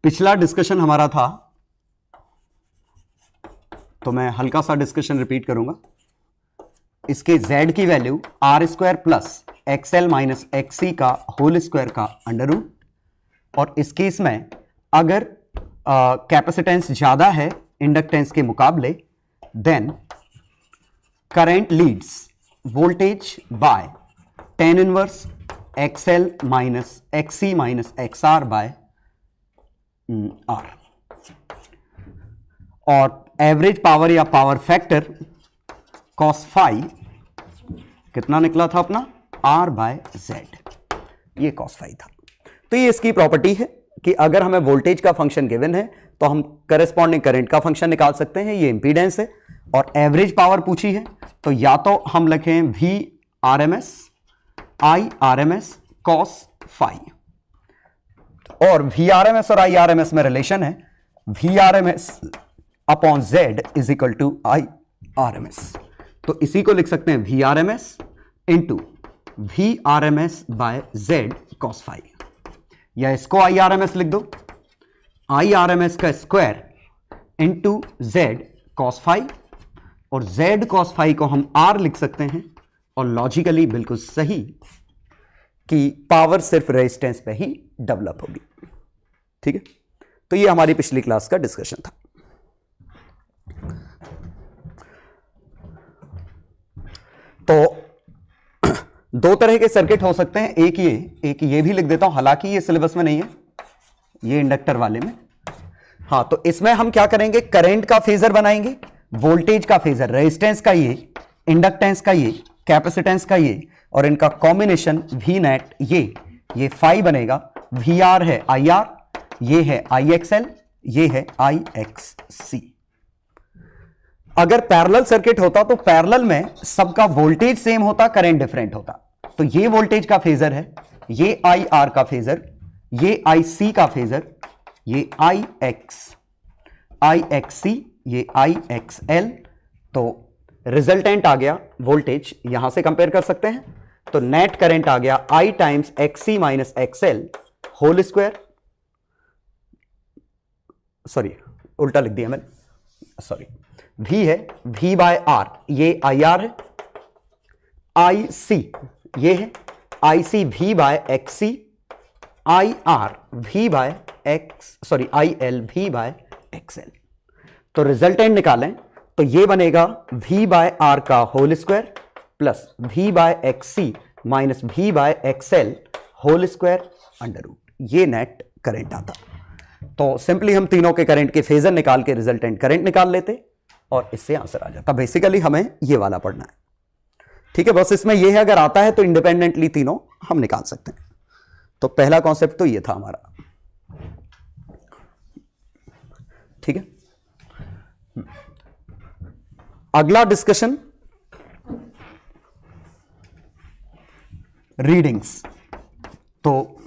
पिछला डिस्कशन हमारा था, तो मैं हल्का सा डिस्कशन रिपीट करूंगा। इसके z की value R square plus XL minus XC का होल स्क्वायर का अंडर रूट, और इस केस में अगर कैपेसिटेंस ज्यादा है इंडक्टेंस के मुकाबले, then current leads voltage by tan inverse XL minus XC minus XR by R. और एवरेज पावर या पावर फैक्टर cos फाई कितना निकला था अपना, R बाय जेड, ये cos फाई था। तो ये इसकी प्रॉपर्टी है कि अगर हमें वोल्टेज का फंक्शन गिवन है तो हम करस्पॉन्डिंग करंट का फंक्शन निकाल सकते हैं, ये इंपीडेंस है। और एवरेज पावर पूछी है तो या तो हम लिखें V RMS I RMS cos phi, और V RMS और I RMS में रिलेशन है V RMS upon Z is equal to I RMS। तो इसी को लिख सकते हैं V RMS into V RMS by Z cos phi, या इसको I RMS लिख दो, I RMS का square into Z cos phi, और Z cos फाई को हम R लिख सकते हैं, और लॉजिकली बिल्कुल सही कि पावर सिर्फ रेजिस्टेंस पे ही डेवलप होगी। ठीक है, तो ये हमारी पिछली क्लास का डिस्कशन था। तो दो तरह के सर्किट हो सकते हैं, एक ये भी लिख देता हूं, हालांकि ये सिलेबस में नहीं है, ये इंडक्टर वाले में। हाँ, तो इसमें हम क्या करेंगे, करंट का फेजर बनाएंगे, वोल्टेज का फेजर, रेजिस्टेंस का ये, इंडक्टेंस का ये, कैपेसिटेंस का ये, और इनका कॉम्बिनेशन वी नेट, ये फाई बनेगा। वी आर है आई आर, ये है आई एक्सएल, ये है आई एक्स सी। अगर पैरेलल सर्किट होता तो पैरेलल में सबका वोल्टेज सेम होता, करंट डिफरेंट होता। तो ये वोल्टेज का फेजर है, ये आई आर का फेजर, ये आई सी का फेजर, ये आई एक्स सी, ये आई एक्स एल। तो रिजल्टेंट आ गया वोल्टेज, यहां से कंपेयर कर सकते हैं। तो नेट करंट आ गया I times XC minus XL whole square, sorry उल्टा लिख दिया मैंने, सॉरी। V है V बाय आर, ये आई आर है, आई सी ये है I C V by X C, I R V by X, sorry I L V by X L. तो रिजल्टेंट निकालें तो ये बनेगा V बाय आर का whole square plus V by X C minus V by X L whole square under root, ये net current आता। तो simply हम तीनों के करंट के फेजर निकाल के रिजल्टेंट करंट निकाल लेते और इससे आंसर आ जाता। बेसिकली हमें ये वाला पढ़ना है। ठीक है, बस इसमें ये है अगर आता है तो इंडिपेंडेंटली तीनों हम निकाल सकते हैं। तो पहला कॉन्सेप्ट तो ये था हमारा। ठीक है, अगला डिस्कशन रीडिंग्स। तो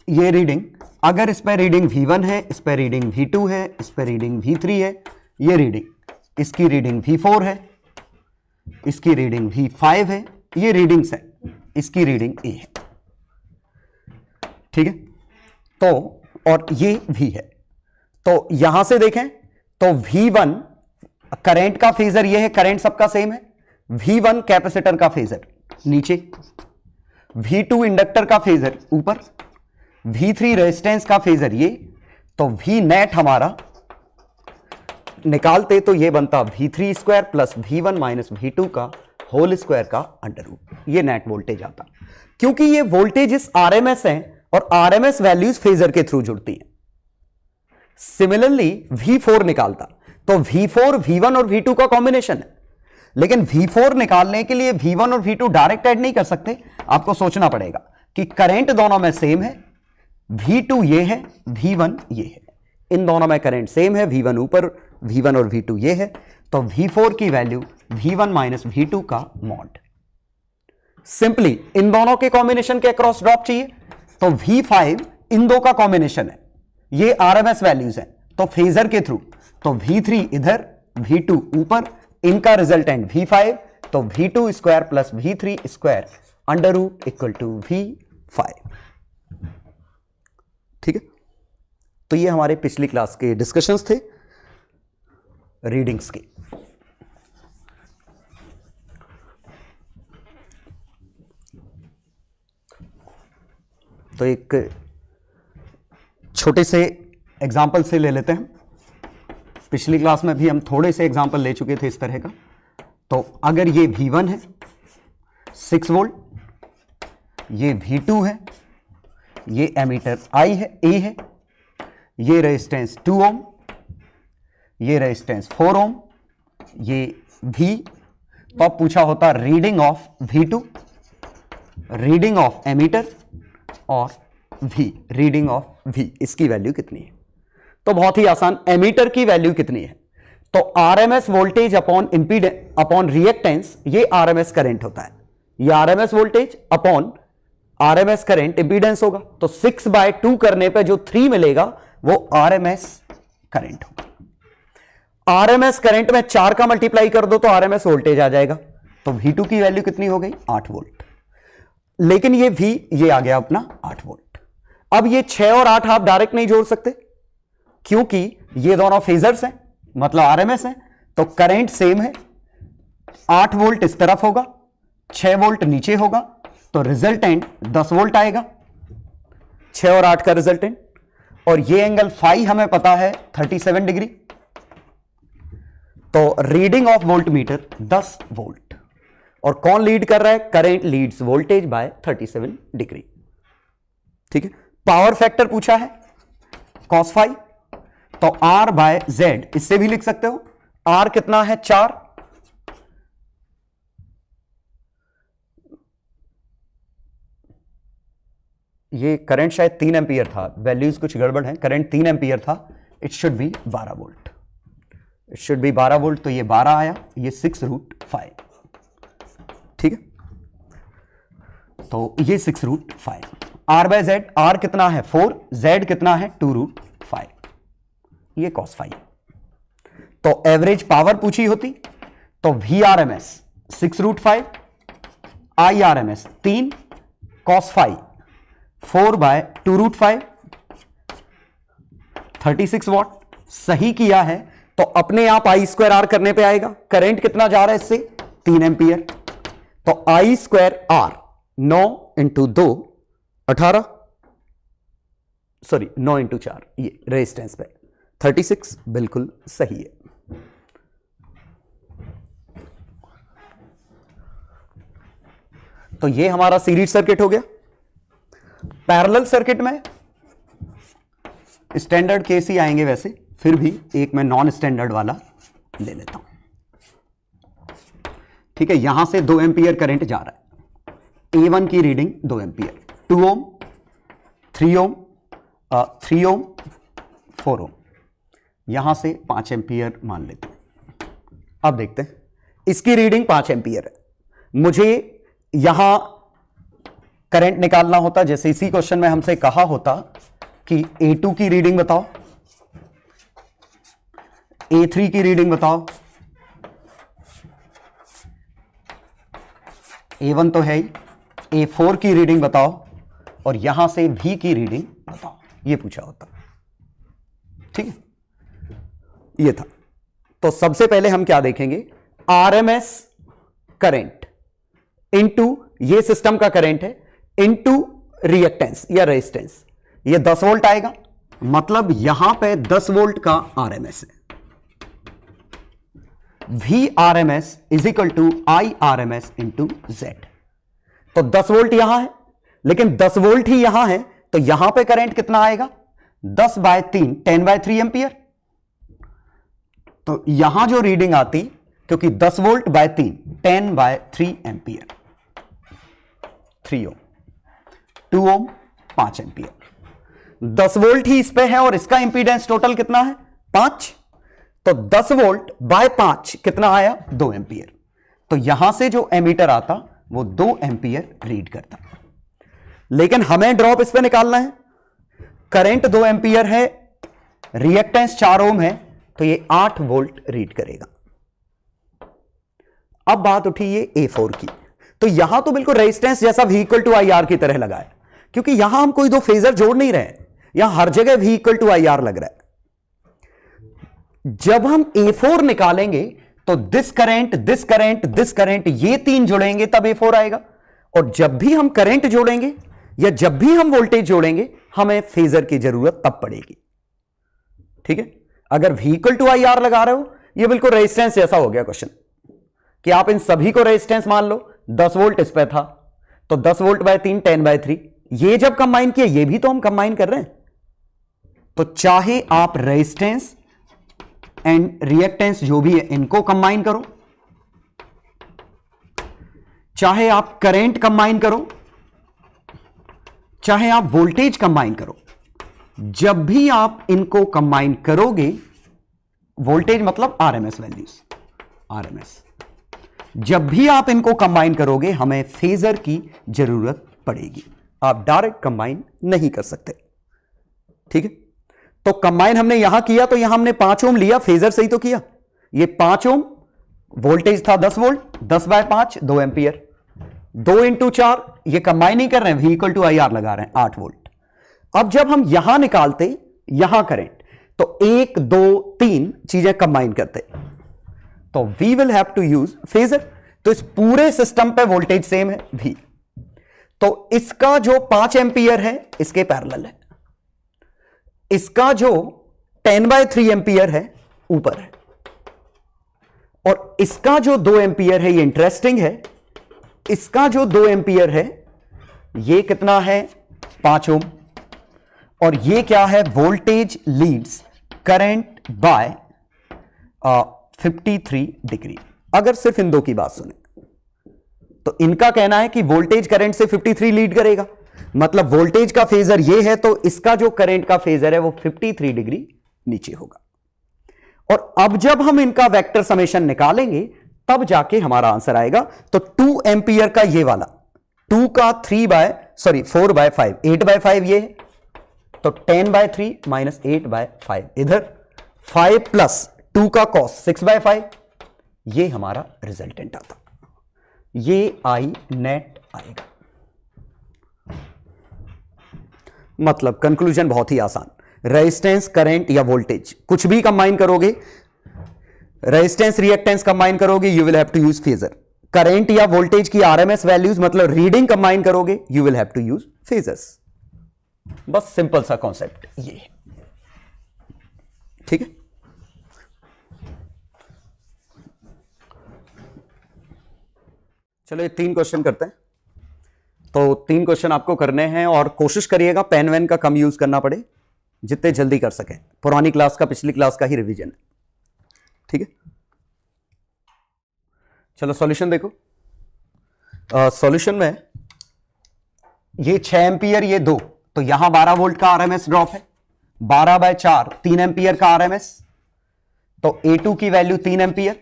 ये रीडिंग, अगर इस पर रीडिंग V1 है, इस पर रीडिंग V2 है, इस पर रीडिंग V3 है, ये रीडिंग, इसकी रीडिंग V4 है, इसकी रीडिंग V5 है, ये रीडिंग्स है, इसकी रीडिंग A है। ठीक है, तो और ये V है। तो यहां से देखें तो V1 करंट का फेजर ये है, करंट सबका सेम है। V1 कैपेसिटर का फेजर नीचे, V2 इंडक्टर का फेजर ऊपर, V3 रेजिस्टेंस का फेजर ये। तो V नेट हमारा निकालते तो ये बनता V3 square plus V1 minus V2 का होल स्क्वायर का अंडर रूट, ये नेट वोल्टेज आता। क्योंकि ये वोल्टेजेस RMS हैं और RMS वैल्यूज फेजर के थ्रू जुड़ती हैं। सिमिलरली V4 निकालता तो V4 V1 और V2 का कॉम्बिनेशन है, लेकिन V4 निकालने के लिए V1 और V2 डायरेक्ट ऐड नहीं कर सकते, आपको सोचना पड़ेगा कि करंट दोनों में सेम है, V2 ये है, V1 ये है, इन दोनों में करंट सेम है, V1 ऊपर, V1 और V2 ये है। तो V4 की वैल्यू V1 माइनस V2 का मॉड। सिंपली इन दोनों के कॉम्बिनेशन के अक्रॉस ड्रॉप चाहिए, तो V5 इन दो का कॉम्बिनेशन है, ये RMS वैल्यूज हैं, तो फेजर के थ्रू। तो V3 इधर, V2 ऊपर, इनका रिजल्टेंट V5, तो V2 square plus V3 square under root equal to 5। ठीक है, तो ये हमारे पिछली क्लास के डिस्कशंस थे रीडिंग्स के। तो एक छोटे से एग्जाम्पल से ले लेते हैं। पिछली क्लास में भी हम थोड़े से एग्जाम्पल ले चुके थे इस तरह का। तो अगर ये V1 है 6 वोल्ट, ये V2 है, ये एमीटर I है, A है, ये रेजिस्टेंस 2 ओम, ये रेजिस्टेंस 4 ओम, ये V। तो अब पूछा होता reading of V2, reading of ammeter और V, रीडिंग ऑफ V, इसकी वैल्यू कितनी है? तो बहुत ही आसान, एमीटर की वैल्यू कितनी है? तो RMS voltage upon impedance upon reactance, ये RMS करंट होता है। ये RMS voltage upon RMS current impedance होगा। तो 6/2 करने पे जो 3 मिलेगा वो RMS करंट होगा। RMS करंट में 4 का मल्टीप्लाई कर दो तो RMS वोल्टेज आ जाएगा। तो V2 की वैल्यू कितनी हो गई? 8 वोल्ट। लेकिन ये V, ये आ गया अपना 8 वोल्ट। अब ये 6 और 8 आप डायरेक्ट नहीं जोड़ सकते क्योंकि ये दोनों फेजर्स हैं, मतलब RMS है। तो करंट सेम है, 8 वोल्ट इस तरफ होगा, 6 वोल्ट नीचे होगा, तो रिजल्टेंट 10 वोल्ट आएगा, 6 और 8 का रिजल्टेंट। और ये एंगल फाई हमें पता है 37 डिग्री। तो reading of volt meter 10 volt. और कौन लीड कर रहा है? Current leads voltage bye 37 degree. ठीक है, पावर फैक्टर पूछा है cos फाई, तो R बाय Z, इससे भी लिख सकते हो। R कितना है? 4। ये करंट शायद 3 एम्पियर था, वैल्यूज कुछ गड़बड़ है। करंट 3 एम्पियर था, it should be 12 volt, it should be 12 volt. तो ये 12 आया, ये 6√5। ठीक है, तो ये 6√5। R बाय Z, R कितना है? 4, Z कितना है? 2√5। ये cos फाई। तो एवरेज पावर पूछी होती तो VRMS 6√5, IRMS 3, cos phi 4/2√5, 36 watt. सही किया है तो अपने आप I²R करने पे आएगा। करंट कितना जा रहा है इससे? 3 एम्पियर। तो I²R 9 × 2 18, सॉरी 9 × 4, ये रेजिस्टेंस पे 36 बिल्कुल सही है। तो ये हमारा सीरीज सर्किट हो गया। पैरेलल सर्किट में स्टैंडर्ड केस ही आएंगे वैसे, फिर भी एक मैं नॉन स्टैंडर्ड वाला ले लेता हूं। ठीक है, यहां से 2 एम्पियर करंट जा रहा है। A1 की रीडिंग 2 एम्पियर, 2 ओम, 3 ओम, 3 ओम, 4 ओम, यहां से 5 एम्पियर मान लेते हैं। अब देखते हैं, इसकी रीडिंग 5 एम्पियर है। मुझे यहां करंट निकालना होता, जैसे इसी क्वेश्चन में हमसे कहा होता कि A2 की रीडिंग बताओ, A3 की रीडिंग बताओ, A1 तो है ही, A4 की रीडिंग बताओ और यहां से V की रीडिंग बताओ, ये पूछा होता। ठीक है, ये था। तो सबसे पहले हम क्या देखेंगे? RMS करंट इनटू, ये सिस्टम का करंट है, इनटू रिएक्टेंस या रेजिस्टेंस, ये 10 वोल्ट आएगा। मतलब यहां पे 10 वोल्ट का RMS है। VRMS is equal to IRMS into Z। तो 10 वोल्ट यहां है, लेकिन 10 वोल्ट ही यहां है, तो यहां पे करंट कितना आएगा? 10/3, 10/3 एम्पियर। तो यहां जो रीडिंग आती, क्योंकि 10 volt by 3, 10/3 ampere, 3 ohm, 2 ohm, 5 ampere. 10 volt ही इस पे है और इसका इंपीडेंस टोटल कितना है? 5। तो 10 वोल्ट बाय 5 कितना आया? 2 एम्पियर। तो यहां से जो एमीटर आता वो 2 एम्पियर रीड करता। लेकिन हमें ड्रॉप इस पे निकालना है। करंट 2 एम्पियर है, रिएक्टेंस 4 ओम है, तो ये 8 वोल्ट रीड करेगा। अब बात उठी ये A4 की। तो यहां तो बिल्कुल रेजिस्टेंस जैसा V = IR की तरह लगा है, क्योंकि यहां हम कोई दो फेजर जोड़ नहीं रहे हैं, यहां हर जगह V equal to I R लग रहा है। जब हम A4 निकालेंगे तो this current this current this current ये तीन जुड़ेंगे तब A4 आएगा, और जब भी हम करंट जोड़ेंगे या जब भी हम वोल्टेज जोड़ेंगे हमें फेजर की जरूरत तब पड़ेगी। ठीक है, अगर V equal to I R लगा रहे हो, ये बिल्कुल रेजिस्टेंस जैसा हो गया क्वेश्चन कि आप इन सभी को रेजिस्टेंस मान लो। 10 वोल्ट इस पे था तो 10 वोल्ट बाय 3 10/3, ये जब कंबाइन किया ये भी तो हम कंबाइन कर रहे हैं। तो चाहे आप रेजिस्टेंस एंड रिएक्टेंस जो भी है इनको कंबाइन करो, चाहे आप करंट कंबाइन करो, चाहे आप वोल्टेज कंबाइन करो, जब भी आप इनको कंबाइन करोगे, वोल्टेज मतलब आरएमएस वैल्यूज, आरएमएस, जब भी आप इनको कंबाइन करोगे हमें फेजर की जरूरत पड़ेगी। आप डायरेक्ट कंबाइन नहीं कर सकते। ठीक है, तो कंबाइन हमने यहां किया तो यहां हमने 5 ओम लिया, फेजर से ही तो किया। ये 5 ओम वोल्टेज था 10 वोल्ट, 10/5 2 एंपियर, 2 × 4, ये कंबाइन नहीं कर रहे हैं, V equal to I R लगा रहे हैं 8 वोल्ट। अब जब हम यहां निकालते यहां करंट तो 1 2 3 चीजें कंबाइन करते तो we will have to use phasor. तो इस पूरे सिस्टम पे वोल्टेज सेम है V, तो इसका जो 5 एंपियर है इसके पैरेलल है, इसका जो 10/3 एंपियर है ऊपर है, और इसका जो 2 एंपियर है, ये इंटरेस्टिंग है, इसका जो 2 एंपियर है ये कितना है 5 ओम, और ये क्या है voltage leads current by 53 degree. अगर सिर्फ इन दो की बात सुने तो इनका कहना है कि वोल्टेज करंट से 53 लीड करेगा, मतलब वोल्टेज का फेजर ये है तो इसका जो करंट का फेजर है वो 53 डिग्री नीचे होगा। और अब जब हम इनका वेक्टर समेशन निकालेंगे तब जाके हमारा आंसर आएगा। तो 2 एंपियर का ये वाला 2 का 4/5 8/5 ये है, तो 10/3 माइनस 8/5 इधर, 5 प्लस 2 का कॉस 6/5, ये हमारा रिजल्टेंट आता, ये आई नेट आएगा। मतलब कंक्लूजन बहुत ही आसान, रेजिस्टेंस करंट या वोल्टेज कुछ भी कंबाइन करोगे, रेजिस्टेंस रिएक्टेंस कंबाइन करोगे you will have to use phasor, current या वोल्टेज की आरएमएस वैल्यूज मतलब रीडिंग कंबाइन करोगे you will have to use phasors. बस सिंपल सा कॉन्सेप्ट ये है। ठीक है, चलो ये 3 क्वेश्चन करते हैं। तो 3 क्वेश्चन आपको करने हैं और कोशिश करिएगा पेन वेन का कम यूज करना पड़े, जितने जल्दी कर सकें। पुरानी क्लास का पिछली क्लास का ही रिवीजन है। ठीक है, चलो सॉल्यूशन देखो। सॉल्यूशन में ये 6 एंपियर ये 2, तो यहां 12 वोल्ट का आरएमएस ड्रॉप है, 12/4 3 एंपियर का आरएमएस, तो A2 की वैल्यू 3 एंपियर।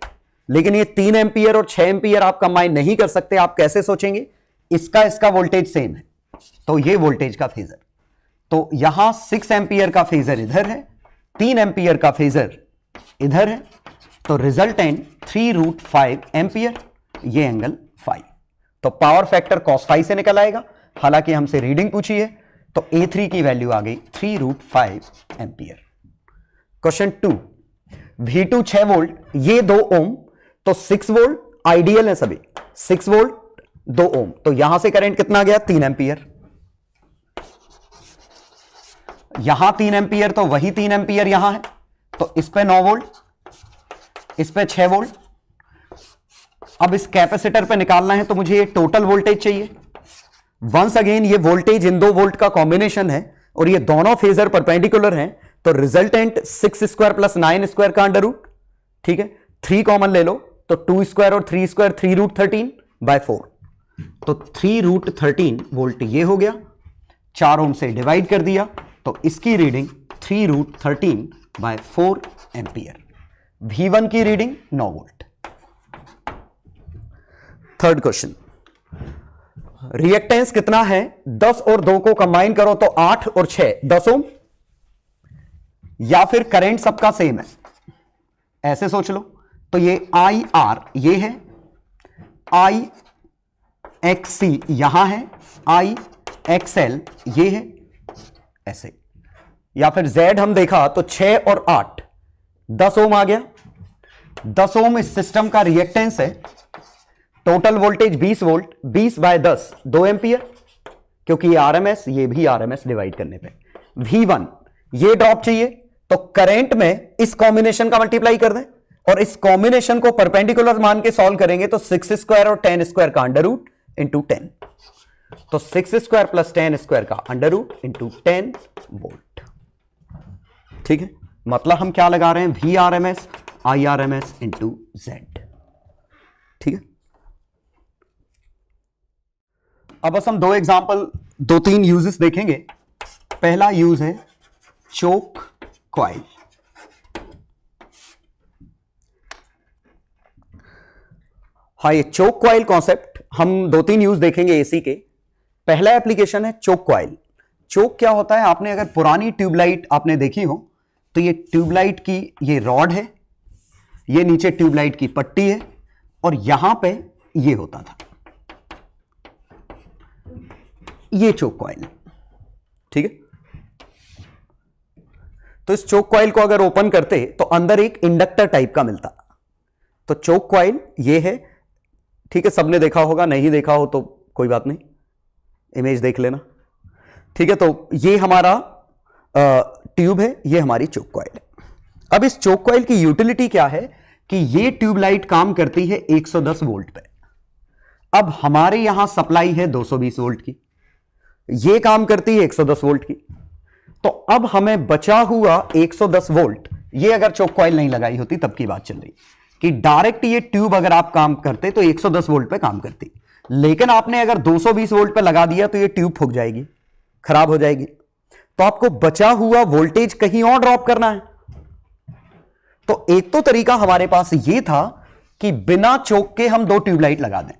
लेकिन ये 3 एंपियर और 6 एंपियर आप कंबाइन नहीं कर सकते। आप कैसे सोचेंगे, इसका वोल्टेज सेम है तो ये वोल्टेज का फेजर, तो यहां 6 एंपियर का फेजर इधर है, 3 एंपियर का फेजर इधर है, तो रिजल्टेंट 3√5 एंपियर, ये एंगल 5। तो पावर फैक्टर cos 5 से निकल आएगा। हालांकि हमसे रीडिंग पूछी है तो A3 की वैल्यू आ गई 3√5 एंपियर। क्वेश्चन 2, V2 6 वोल्ट, ये 2 ओम, तो 6 वोल्ट आइडियल है सभी, 6 वोल्ट 2 ओम, तो यहां से करंट कितना गया 3 एंपियर, यहां 3 एंपियर तो वही 3 एंपियर यहां है, तो इस पे 9 वोल्ट, इस पे 6 वोल्ट। अब इस कैपेसिटर पे निकालना है तो मुझे ये टोटल वोल्टेज चाहिए। वंस अगेन ये वोल्टेज इन 2 वोल्ट का कॉम्बिनेशन है और ये दोनों फेजर परपेंडिकुलर हैं, तो रिजल्टेंट 6² + 9² का अंडर रूट। ठीक है, 3 कॉमन ले लो तो 2² और 3² 3√13/4, तो 3√13 वोल्ट ये हो गया, 4 ओम से डिवाइड कर दिया तो इसकी रीडिंग 3√13/4 एंपियर। V1 की reading 9 volt. Third question, reactance कितना है, 10 और 2 को कंबाइन करो तो 8 और 6 10 ओम, या फिर करंट सबका सेम है, ऐसे सोच लो। तो ये IR ये है, IXC यहां है, XL ये है ऐसे, या फिर Z हम देखा तो 6 और 8 10 ओम आ गया। 10 ओम इस सिस्टम का रिएक्टेंस है। Total voltage 20 volt, 20 by 10 2 ampere, क्योंकि ये RMS ये भी RMS डिवाइड करने पे। V1 ये ड्रॉप चाहिए तो करंट में इस कॉम्बिनेशन का मल्टीप्लाई कर दें और इस कॉम्बिनेशन को परपेंडिकुलर मान के सॉल्व करेंगे तो 6 स्क्वायर और 10 स्क्वायर का अंडर रूट इंटू 10, तो 6 स्क्वायर प्लस 10 स्क्वायर का अंडर रूट इंटू 10 वोल्ट। ठीक है, मतलब हम क्या लगा रहे हैं, VRMS IRMS इंटू Z। ठीक है, अब बस हम दो एग्जांपल, 2-3 यूजेस देखेंगे। पहला यूज है चोक कॉइल। हाँ, ये चोक कॉइल कॉन्सेप्ट हम 2-3 यूज देखेंगे एसी के। पहला एप्लीकेशन है चोक कॉइल। चोक क्या होता है, आपने अगर पुरानी ट्यूबलाइट आपने देखी हो तो ये ट्यूबलाइट की ये रॉड है, ये नीचे ट्यूबलाइट की पट्टी है और यहां पे ये होता था, ये चोक कॉइल। ठीक है, तो इस चोक कॉइल को अगर ओपन करते तो अंदर एक इंडक्टर टाइप का मिलता। तो चोक कॉइल ये है। ठीक है, सबने देखा होगा, नहीं देखा हो तो कोई बात नहीं, इमेज देख लेना। ठीक है, तो ये हमारा ट्यूब है, ये हमारी चोक कॉइल है। अब इस चोक कॉइल की यूटिलिटी क्या है कि ये ट्यूबलाइट काम करती है 110 वोल्ट पे। अब हमारे यहां सप्लाई है 220 वोल्ट की, ये काम करती है 110 वोल्ट की। तो अब हमें बचा हुआ 110 वोल्ट, ये अगर चोक कॉइल नहीं लगाई होती तब की बात चल रही कि डायरेक्ट ये ट्यूब अगर आप काम करते तो 110 वोल्ट पे काम करती, लेकिन आपने अगर 220 वोल्ट पे लगा दिया तो ये ट्यूब फूक जाएगी, खराब हो जाएगी। तो आपको बचा हुआ वोल्टेज कहीं और ड्रॉप करना है। तो एक तो तरीका हमारे पास ये था कि बिना चोक के हम 2 ट्यूबलाइट लगा दें।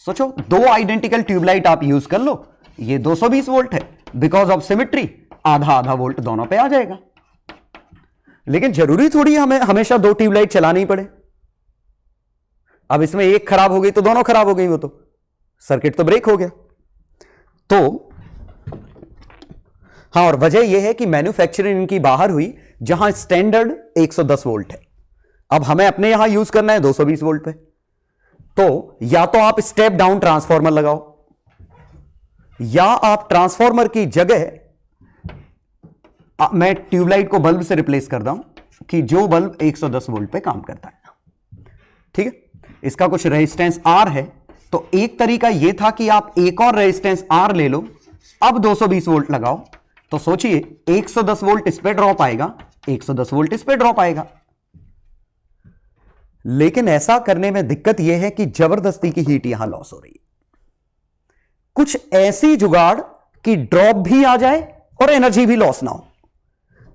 सोचो, 2 आइडेंटिकल ट्यूबलाइट आप यूज कर लो, ये 220 वोल्ट है, बिकॉज ऑफ सिमेट्री आधा आधा वोल्ट दोनों पे आ जाएगा। लेकिन जरूरी थोड़ी हमें हमेशा 2 ट्यूबलाइट चलानी ही पड़े। अब इसमें एक खराब हो गई तो दोनों खराब हो गई, वो तो सर्किट तो ब्रेक हो गया। तो हाँ, और वजह यह है कि मैन्युफैक्चरिंग इनकी बाहर हुई जहां स्टैंडर्ड 110 वोल्ट है। अब हमें अपने यहां यूज करना है 220 वोल्ट पे। तो या तो आप स्टेप डाउन ट्रांसफार्मर लगाओ, या आप ट्रांसफार्मर की जगह मैं ट्यूबलाइट को बल्ब से रिप्लेस कर दूं कि जो बल्ब 110 वोल्ट पे काम करता है। ठीक है, इसका कुछ रेजिस्टेंस R है, तो एक तरीका यह था कि आप एक और रेजिस्टेंस R ले लो, अब 220 वोल्ट लगाओ। तो सोचिए 110 वोल्ट इस पे ड्रॉप आएगा, 110 वोल्ट इस पे ड्रॉप आएगा। लेकिन ऐसा करने में दिक्कत यह है कि जबरदस्ती की हीट यहां लॉस हो रही है। कुछ ऐसी जुगाड़ कि ड्रॉप भी आ जाए और एनर्जी भी लॉस ना हो,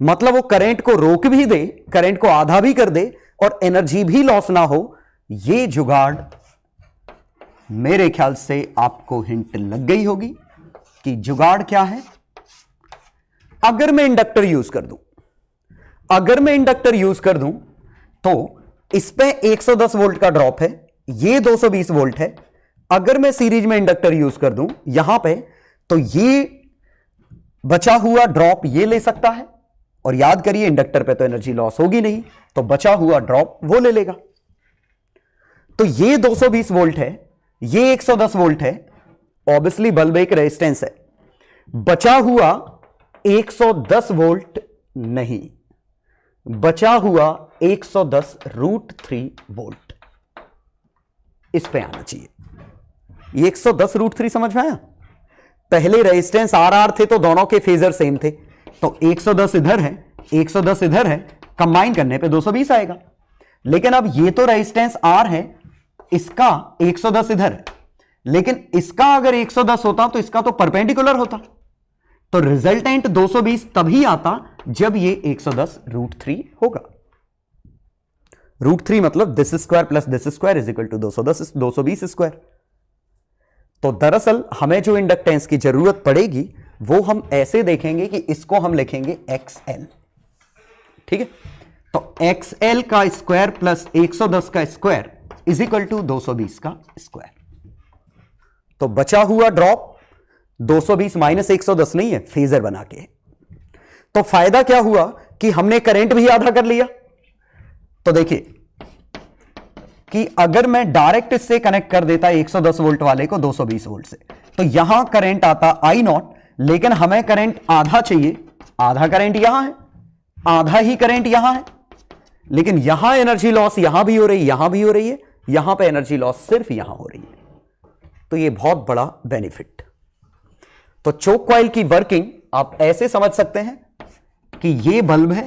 मतलब वो करंट को रोक भी दे, करंट को आधा भी कर दे और एनर्जी भी लॉस ना हो। ये जुगाड़ मेरे ख्याल से आपको हिंट लग गई होगी कि जुगाड़ क्या है। अगर मैं इंडक्टर यूज कर दूं, अगर मैं इंडक्टर यूज कर दूं तो इस पे 110 वोल्ट का ड्रॉप है, ये 220 वोल्ट है। अगर मैं सीरीज में इंडक्टर यूज कर दूं यहां पे, तो ये बचा हुआ ड्रॉप ये ले सकता है, और याद करिए इंडक्टर पे तो एनर्जी लॉस होगी नहीं, तो बचा हुआ ड्रॉप वो ले लेगा। तो ये 220 वोल्ट है, ये 110 वोल्ट है, ऑब्वियसली बल्ब एक रेजिस्टेंस है। बचा हुआ 110 वोल्ट नहीं, बचा हुआ 110 √3 वोल्ट इस पे आना चाहिए। ये 110 √3 समझ में आया? पहले रेजिस्टेंस RR थे तो दोनों के फेजर सेम थे, तो 110 इधर है, 110 इधर है, कंबाइन करने पे 220 आएगा। लेकिन अब ये तो रेजिस्टेंस R है, इसका 110 इधर है, लेकिन इसका अगर 110 होता तो इसका तो परपेंडिकुलर होता, तो रिजल्टेंट 220 तभी आता जब ये 110 √3 होगा। √3 मतलब this square plus this square is equal to 220 square. तो दरअसल हमें जो इंडक्टेंस की जरूरत पड़ेगी वो हम ऐसे देखेंगे कि इसको हम लिखेंगे XL। ठीक है, तो XL का स्क्वायर प्लस 110 का स्क्वायर इज इक्वल टू 220 का स्क्वायर। तो बचा हुआ ड्रॉप 220 माइनस 110 नहीं है, फेजर बना के। तो फायदा क्या हुआ कि हमने करंट भी आधा कर लिया। तो देखिए कि अगर मैं डायरेक्ट इससे कनेक्ट कर देता 110 वोल्ट वाले को 220 वोल्ट से, तो यहां करंट आता I नॉट, लेकिन हमें करंट आधा चाहिए। आधा करंट यहां है, आधा ही करंट यहां है, लेकिन यहां एनर्जी लॉस यहां भी हो रही है, यहां भी हो रही है, यहां पे एनर्जी लॉस सिर्फ यहां हो रही है। तो ये बहुत बड़ा बेनिफिट। तो चोक कॉइल की वर्किंग आप ऐसे समझ सकते हैं कि ये बल्ब है,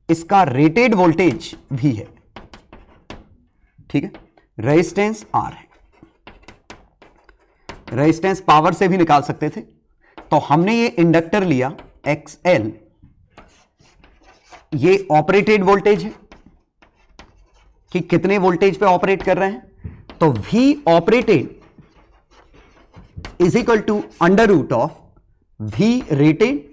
इसका रेटेड वोल्टेज भी है, ठीक है, रेजिस्टेंस R है। रेजिस्टेंस पावर से भी निकाल सकते थे। तो हमने ये इंडक्टर लिया XL, ये ऑपरेटेड वोल्टेज है कि कितने वोल्टेज पे ऑपरेट कर रहे हैं। तो V operated is equal to under root of V rated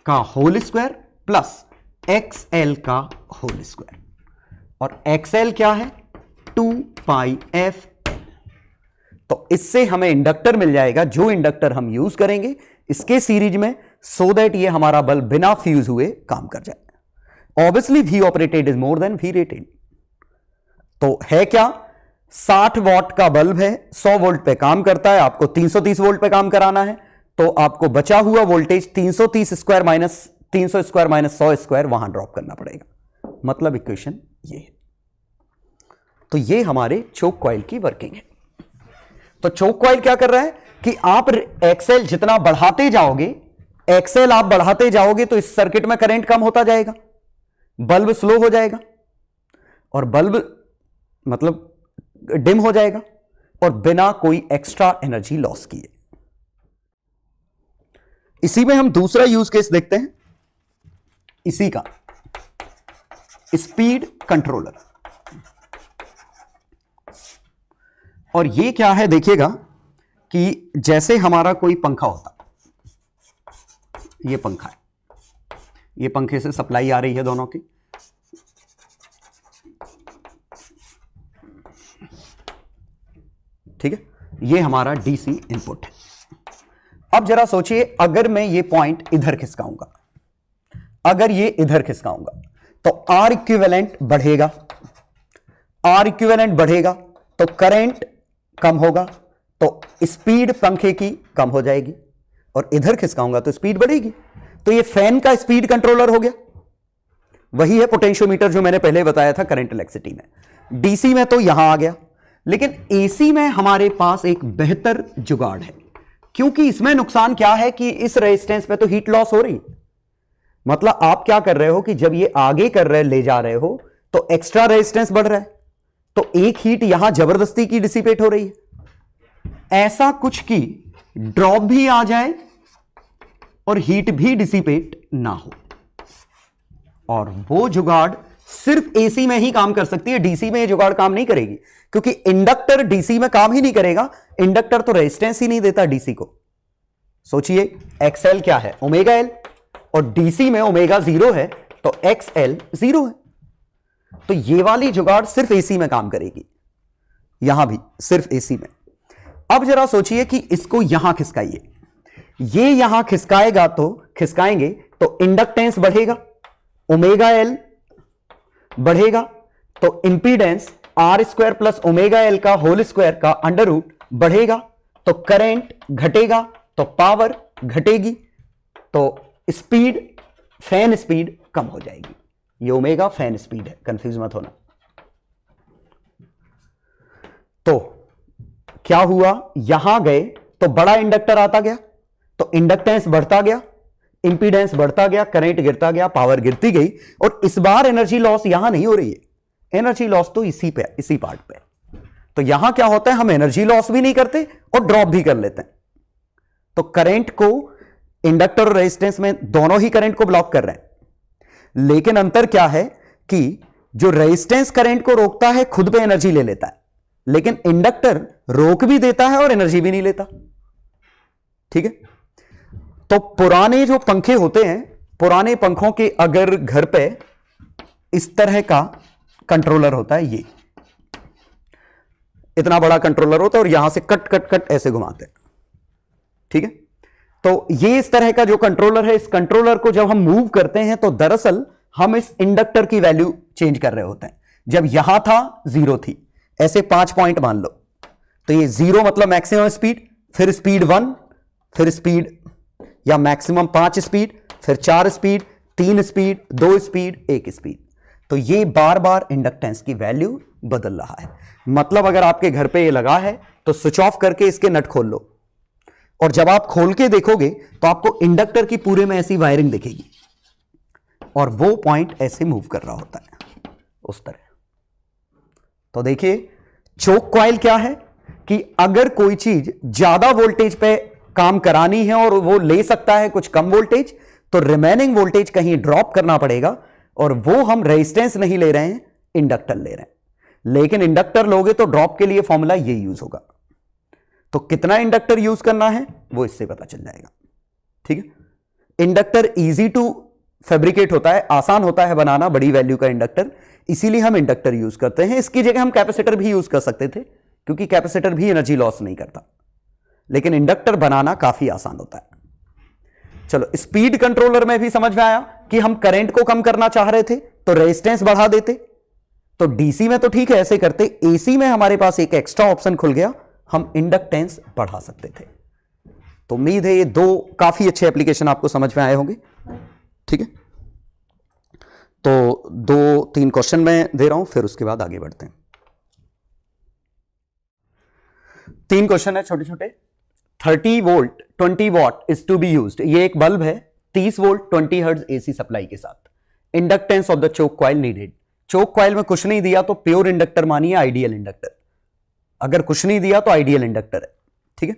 का होल स्क्वायर प्लस XL का होल स्क्वायर, और XL क्या है 2πf। तो इससे हमें इंडक्टर मिल जाएगा, जो इंडक्टर हम यूज करेंगे इसके सीरीज में, सो दैट ये हमारा बल्ब बिना फ्यूज हुए काम कर जाए। Obviously V operated is more than V rated. तो है क्या, 60 वॉट का बल्ब है, 100 वोल्ट पे काम करता है, आपको 330 वोल्ट पे काम कराना है, तो आपको बचा हुआ voltage 330 square minus 300 square minus 100 square वहां ड्रॉप करना पड़ेगा। मतलब इक्वेशन ये है। तो ये हमारे चोक कॉइल की वर्किंग है। तो चोक कॉइल क्या कर रहा है कि आप एक्सेल जितना बढ़ाते जाओगे, एक्सेल आप बढ़ाते जाओगे तो इस सर्किट में करंट कम होता जाएगा, बल्ब स्लो हो जाएगा, और बल्ब मतलब डिम हो जाएगा, और बिना कोई एक्स्ट्रा एनर्जी लॉस किए। इसी में हम दूसरा यूज केस देखते हैं, इसी का स्पीड कंट्रोलर। और ये क्या है, देखिएगा कि जैसे हमारा कोई पंखा होता, ये पंखा है, ये पंखे से सप्लाई आ रही है दोनों की, ठीक है, ये हमारा डीसी इनपुट है। अब जरा सोचिए, अगर मैं ये पॉइंट इधर खिसकाऊंगा, अगर ये इधर खिसकाऊंगा, तो आर इक्विवेलेंट बढ़ेगा, आर इक्विवेलेंट बढ़ेगा तो करंट कम होगा, तो स्पीड पंखे की कम हो जाएगी, और इधर खिसकाऊंगा तो स्पीड बढ़ेगी। तो ये फैन का स्पीड कंट्रोलर हो गया। वही है पोटेंशियोमीटर जो मैंने पहले बताया था करंट इलेक्ट्रिसिटी में। डीसी में तो यहां आ गया, लेकिन एसी में हमारे पास एक बेहतर जुगाड़ है, क्योंकि इसमें नुकसान क्या है कि इस रेजिस्टेंस पे तो हीट लॉस हो रही। मतलब आप क्या कर रहे हो कि जब ये आगे कर रहे ले जा रहे हो तो एक्स्ट्रा रेजिस्टेंस बढ़ रहा है, तो एक हीट यहां जबरदस्ती की डिसिपेट हो रही है। ऐसा कुछ कि ड्रॉप भी आ जाए और हीट भी डिसिपेट ना हो, और वो जुगाड़ सिर्फ एसी में ही काम कर सकती है, डीसी में ये जुगाड़ काम नहीं करेगी, क्योंकि इंडक्टर डीसी में काम ही नहीं करेगा। इंडक्टर तो रेजिस्टेंस ही नहीं देता डीसी को। सोचिए एक्सएल क्या है, ओमेगा एल, और डीसी में ओमेगा 0 है, तो एक्सएल 0 है। तो ये वाली जुगाड़ सिर्फ एसी में काम करेगी, यहां भी सिर्फ एसी में। अब जरा सोचिए कि इसको यहां खिसकाइए, ये यहां खिसकाएगा तो खिसकाएंगे तो इंडक्टेंस बढ़ेगा, ओमेगा एल बढ़ेगा, तो impedance R square plus omega L का होल स्क्वायर का अंडर रूट बढ़ेगा, तो करंट घटेगा तो पावर घटेगी, तो स्पीड फैन स्पीड कम हो जाएगी। ये ओमेगा फैन स्पीड है, कंफ्यूज मत होना। तो क्या हुआ, यहां गए तो बड़ा इंडक्टर आता गया, तो इंडक्टेंस बढ़ता गया, इंपीडेंस बढ़ता गया, करंट गिरता गया, पावर गिरती गई, और इस बार एनर्जी लॉस यहां नहीं हो रही है, एनर्जी लॉस तो इसी पार्ट पे। तो यहां क्या होता है, हम एनर्जी लॉस भी नहीं करते और ड्रॉप भी कर लेते हैं। तो करंट को इंडक्टर और रेजिस्टेंस में दोनों ही करंट को ब्लॉक कर रहे हैं, लेकिन अंतर क्या है कि जो रेजिस्टेंस करंट को रोकता है खुद पे एनर्जी ले लेता है, लेकिन इंडक्टर रोक भी देता है और एनर्जी भी नहीं लेता। ठीक है, तो पुराने जो पंखे होते हैं, पुराने पंखों के अगर घर पे इस तरह का कंट्रोलर होता है, ये इतना बड़ा कंट्रोलर होता है और यहां से कट कट कट ऐसे घुमाते हैं, ठीक है, तो ये इस तरह का जो कंट्रोलर है, इस कंट्रोलर को जब हम मूव करते हैं तो दरअसल हम इस इंडक्टर की वैल्यू चेंज कर रहे होते हैं। जब यहां था 0 थी, ऐसे 5 पॉइंट मान लो, तो ये 0 मतलब मैक्सिमम स्पीड, फिर स्पीड 1, फिर स्पीड या मैक्सिमम 5 स्पीड, फिर 4 स्पीड, 3 स्पीड, 2 स्पीड, 1 स्पीड। तो ये बार बार इंडक्टेंस की वैल्यू बदल रहा है। मतलब अगर आपके घर पे ये लगा है तो स्विच ऑफ करके इसके नट खोल लो, और जब आप खोल के देखोगे तो आपको इंडक्टर की पूरे में ऐसी वायरिंग दिखेगी और वो पॉइंट ऐसे मूव कर रहा होता है उस तरह। तो देखिए चोक कॉइल क्या है कि अगर कोई चीज ज्यादा वोल्टेज पे काम करानी है और वो ले सकता है कुछ कम वोल्टेज, तो रिमेनिंग वोल्टेज कहीं ड्रॉप करना पड़ेगा, और वो हम रेजिस्टेंस नहीं ले रहे हैं, इंडक्टर ले रहे हैं। लेकिन इंडक्टर लोगे तो ड्रॉप के लिए फॉर्मूला ये यूज होगा। तो कितना इंडक्टर यूज करना है वो इससे पता चल जाएगा। ठीक है, इंडक्टर इजी टू फैब्रिकेट होता है, आसान होता है बनाना बड़ी वैल्यू का इंडक्टर, इसीलिए हम इंडक्टर यूज करते हैं। इसकी जगह हम कैपेसिटर भी यूज कर सकते थे, क्योंकि कैपेसिटर भी एनर्जी लॉस नहीं करता, लेकिन इंडक्टर बनाना काफी आसान होता है। चलो, स्पीड कंट्रोलर में भी समझ में आया कि हम करंट को कम करना चाह रहे थे तो रेजिस्टेंस बढ़ा देते। तो डीसी में तो ठीक है ऐसे करते, एसी में हमारे पास एक एक्स्ट्रा ऑप्शन खुल गया, हम इंडक्टेंस बढ़ा सकते थे। तो उम्मीद है ये 2 काफी अच्छे एप्लीकेशन आपको समझ में आए होंगे। ठीक है, तो 2-3 क्वेश्चन मैं दे रहा हूं, फिर उसके बाद आगे बढ़ते हैं। 3 क्वेश्चन है छोटे छोटे। 30 volt 20 watt is to be used. ये एक बल्ब है 30 वोल्ट 20 हर्ट्ज एसी सप्लाई के साथ। Inductance of the choke coil needed. Choke coil में कुछ नहीं दिया तो प्योर इंडक्टर मानिए, आइडियल इंडक्टर। अगर कुछ नहीं दिया तो आइडियल इंडक्टर है। ठीक है,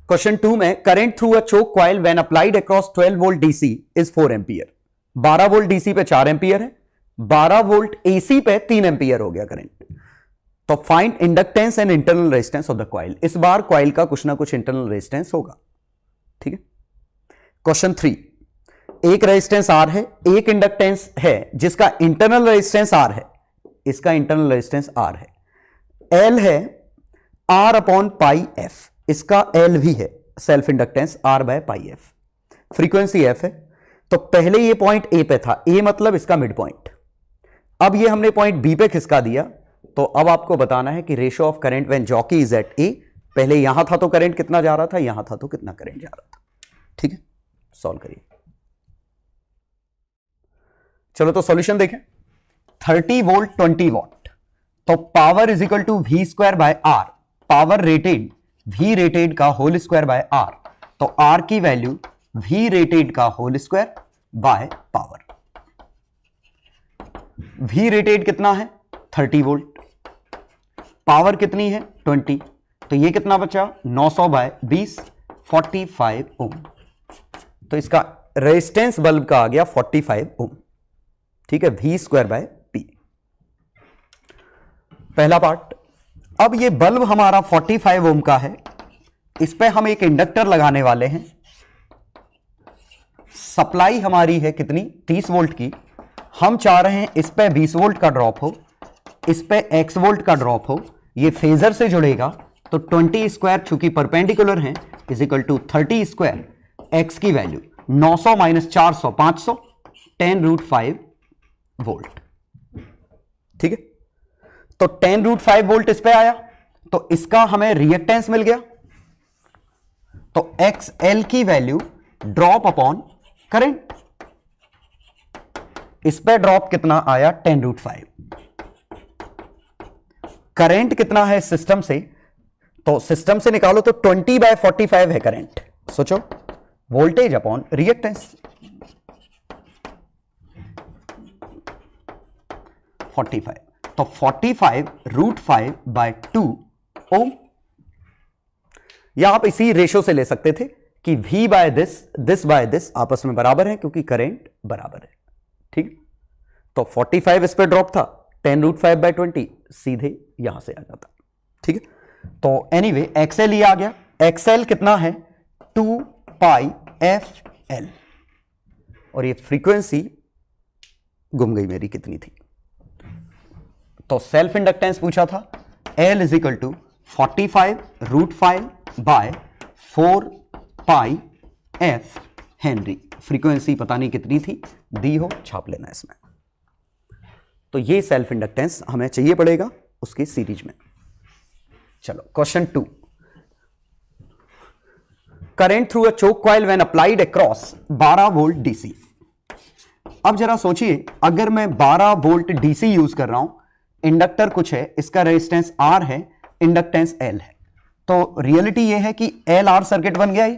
क्वेश्चन 2 में current through a choke coil when applied across 12 volt DC is 4 ampere. 12 volt DC पे 4 एम्पियर है, 12 वोल्ट एसी पे 3 एम्पियर हो गया करंट। तो find inductance and internal resistance of the coil. इस बार कॉइल का कुछ ना कुछ इंटरनल रेजिस्टेंस होगा। ठीक है, क्वेश्चन 3, एक रेजिस्टेंस आर है, एक इंडक्टेंस है जिसका इंटरनल रेजिस्टेंस आर है, इसका इंटरनल रेजिस्टेंस आर है, एल है आर अपॉन पाई एफ, इसका एल भी है self inductance R by pi F, frequency F है। तो पहले ये पॉइंट ए पे था, ए मतलब इसका मिड पॉइंट। अब ये हमने पॉइंट बी पे खिसका दिया, तो अब आपको बताना है कि ratio of current when jockey is at A. पहले यहां था तो करंट कितना जा रहा था, यहां था तो कितना करंट जा रहा था। ठीक है, सॉल्व करिए। चलो तो सॉल्यूशन देखें। 30 वोल्ट 20 वॉट, तो power is equal to V square by R. Power rated V rated का होल स्क्वायर बाय आर, तो आर की वैल्यू वी रेटेड का whole square by power. V rated कितना है 30 वोल्ट, पावर कितनी है 20, तो ये कितना बचा 900 बाय 20 45 ओम। तो इसका रेजिस्टेंस बल्ब का आ गया 45 ओम। ठीक है, वी स्क्वायर बाय पी, पहला पार्ट। अब ये बल्ब हमारा 45 ओम का है, इस पे हम एक इंडक्टर लगाने वाले हैं। सप्लाई हमारी है कितनी 30 वोल्ट की, हम चाह रहे हैं इस पे 20 वोल्ट का ड्रॉप हो, इस पे x वोल्ट का ड्रॉप हो। ये फेजर से जुड़ेगा, तो 20 स्क्वायर चूंकि परपेंडिकुलर है is equal to 30 square, x की वैल्यू 900 माइनस 400 500 10√5 वोल्ट। ठीक है, तो 10√5 वोल्ट इस पे आया, तो इसका हमें रिएक्टेंस मिल गया। तो XL की वैल्यू ड्रॉप अपॉन करंट, इस पे ड्रॉप कितना आया 10√5। करंट कितना है सिस्टम से, तो सिस्टम से निकालो तो 20/45 है करंट। सोचो, वोल्टेज अपॉन रिएक्टेंस 45, तो 45√5/2 ओम। या आप इसी रेशो से ले सकते थे कि V by this by this आपस में बराबर है, क्योंकि करंट बराबर है। ठीक, तो 45 इस पे ड्रॉप था, 10√5/20 सीधे यहां से आ जाता। ठीक है, तो एनीवे XL ये आ गया। XL कितना है 2πfL, और ये फ्रीक्वेंसी गुम गई मेरी, कितनी थी। तो सेल्फ इंडक्टेंस पूछा था, L is equal to 45√5 by 4 pi F henry. Frequency पता नहीं कितनी थी, दी हो, छाप लेना इसमें। तो ये सेल्फ इंडक्टेंस हमें चाहिए पड़ेगा उसकी सीरीज में। चलो question 2, current through a choke coil when applied across 12 volt DC. अब जरा सोचिए, अगर मैं 12 वोल्ट डीसी यूज कर रहा हूं, इंडक्टर कुछ है, इसका रेजिस्टेंस आर है, इंडक्टेंस एल है, तो रियलिटी यह है कि एल आर सर्किट बन गया ही।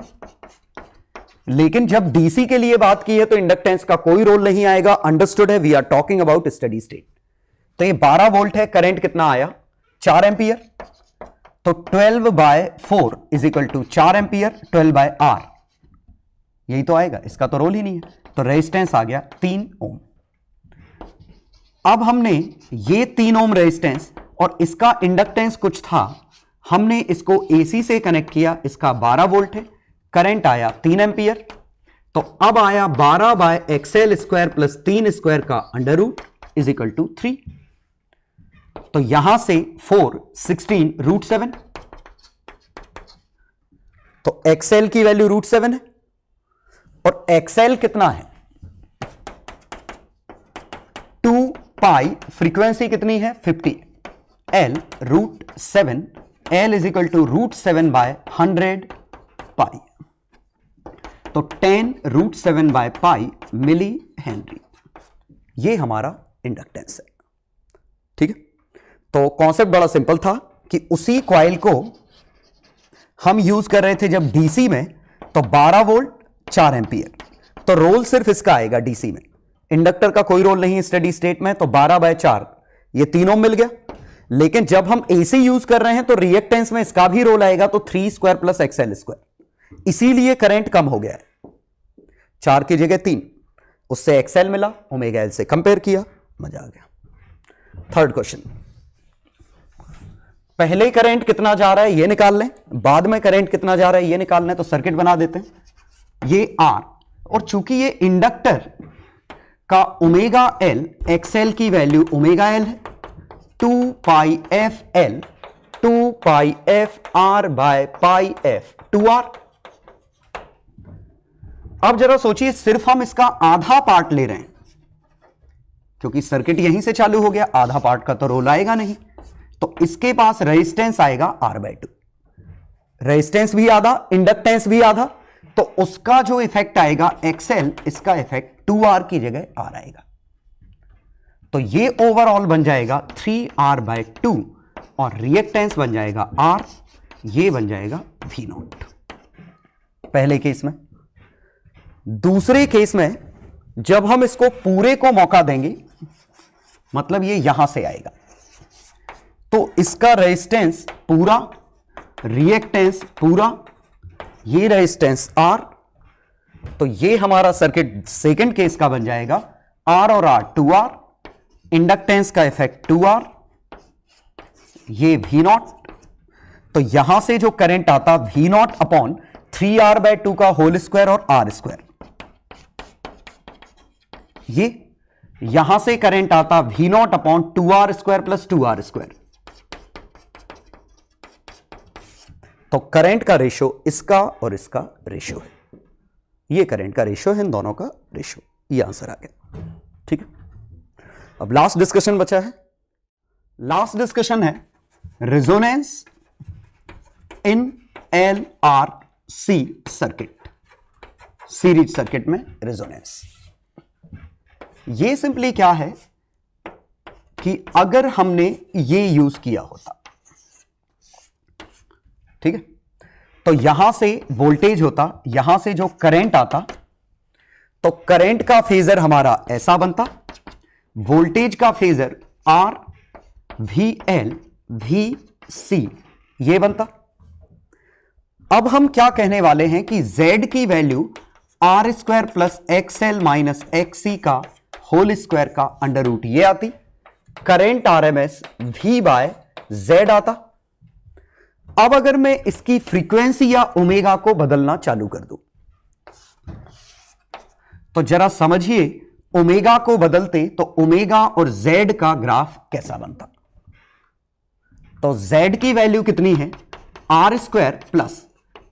लेकिन जब डीसी के लिए बात की है तो इंडक्टेंस का कोई रोल नहीं आएगा। अंडरस्टूड है, we are talking about steady state. तो ये 12 वोल्ट है, करंट कितना आया 4 एंपियर, तो 12/4 is equal to 4 ampere 12/R, यही तो आएगा, इसका तो रोल ही नहीं है। तो रेजिस्टेंस आ गया 3 ओम। अब हमने ये 3 ओम रेजिस्टेंस और इसका इंडक्टेंस कुछ था, हमने इसको एसी से कनेक्ट किया, इसका 12 वोल्ट है, करंट आया 3 एंपियर, तो अब आया 12/XL स्क्वायर प्लस 3 स्क्वायर का under root is equal to 3। तो यहां से 4 16 √7, तो XL की वैल्यू √7 है और XL कितना है 2 पाई, फ्रीक्वेंसी कितनी है 50, L √7, L is equal to √7/100 pi, तो 10 √7/पाई मिली हेनरी। ये हमारा इंडक्टेंस है। ठीक है, तो कॉन्सेप्ट बड़ा सिंपल था कि उसी कॉइल को हम यूज कर रहे थे जब डीसी में, तो 12 वोल्ट 4 एंपियर, तो रोल सिर्फ इसका आएगा डीसी में, इंडक्टर का कोई रोल नहीं स्टेडी स्टेट में, तो 12/4 ये 3 ओम मिल गया। लेकिन जब हम एसी यूज कर रहे हैं तो रिएक्टेंस में इसका भी रोल आएगा, तो 3 स्क्वायर प्लस XL स्क्वायर, इसीलिए करंट कम हो गया है, 4 की जगह 3, उससे XL मिला, ओमेगा एल से कंपेयर किया, मजा आ गया। थर्ड क्वेश्चन, पहले करंट कितना जा रहा है ये निकाल लें, बाद में करंट कितना जा रहा है ये निकालना है, तो सर्किट बना देते हैं। ये R, और चूंकि ये इंडक्टर का ओमेगा एल XL की वैल्यू ओमेगा एल है, 2 pi F L 2 pi F R by pi F 2R। अब जरा सोचिए, सिर्फ हम इसका आधा पार्ट ले रहे हैं, क्योंकि सर्किट यहीं से चालू हो गया, आधा पार्ट का तो रोल आएगा नहीं, तो इसके पास रेजिस्टेंस आएगा R/2, रेजिस्टेंस भी आधा, इंडक्टेंस भी आधा, तो उसका जो इफेक्ट आएगा XL, इसका इफेक्ट 2R की जगह R आएगा, तो ये ओवरऑल बन जाएगा 3R/2 और रिएक्टेंस बन जाएगा R, ये बन जाएगा V0 पहले केस में। दूसरे केस में जब हम इसको पूरे को मौका देंगे, मतलब ये यहां से आएगा, तो इसका रेजिस्टेंस पूरा, रिएक्टेंस पूरा, ये रेजिस्टेंस R, तो ये हमारा सर्किट सेकंड केस का बन जाएगा R और R 2R, इंडक्टेंस का इफेक्ट 2R, ये V0, तो यहां से जो करंट आता V0 अपॉन 3R/2 का होल स्क्वायर और R स्क्वायर, ये यहां से करंट आता V0 upon 2R square plus 2R square. तो करंट का रेशो इसका और इसका रेशो है, ये करंट का रेशो है, इन दोनों का रेशो, ये आंसर आ गया। ठीक है, अब लास्ट डिस्कशन बचा है। लास्ट डिस्कशन है resonance in LRC circuit, series circuit में रेजोनेंस। ये सिंपली क्या है कि अगर हमने ये यूज किया होता, ठीक है, तो यहां से वोल्टेज होता, यहां से जो करंट आता, तो करंट का फेजर हमारा ऐसा बनता, वोल्टेज का फेजर R VL VC ये बनता। अब हम क्या कहने वाले हैं कि Z की value R square plus XL minus XC का होल स्क्वायर का अंडर रूट ये आती, करंट RMS V/Z आता। अब अगर मैं इसकी फ्रीक्वेंसी या ओमेगा को बदलना चालू कर दूं, तो जरा समझिए, ओमेगा को बदलते तो ओमेगा और Z का ग्राफ कैसा बनता। तो Z की वैल्यू कितनी है R square plus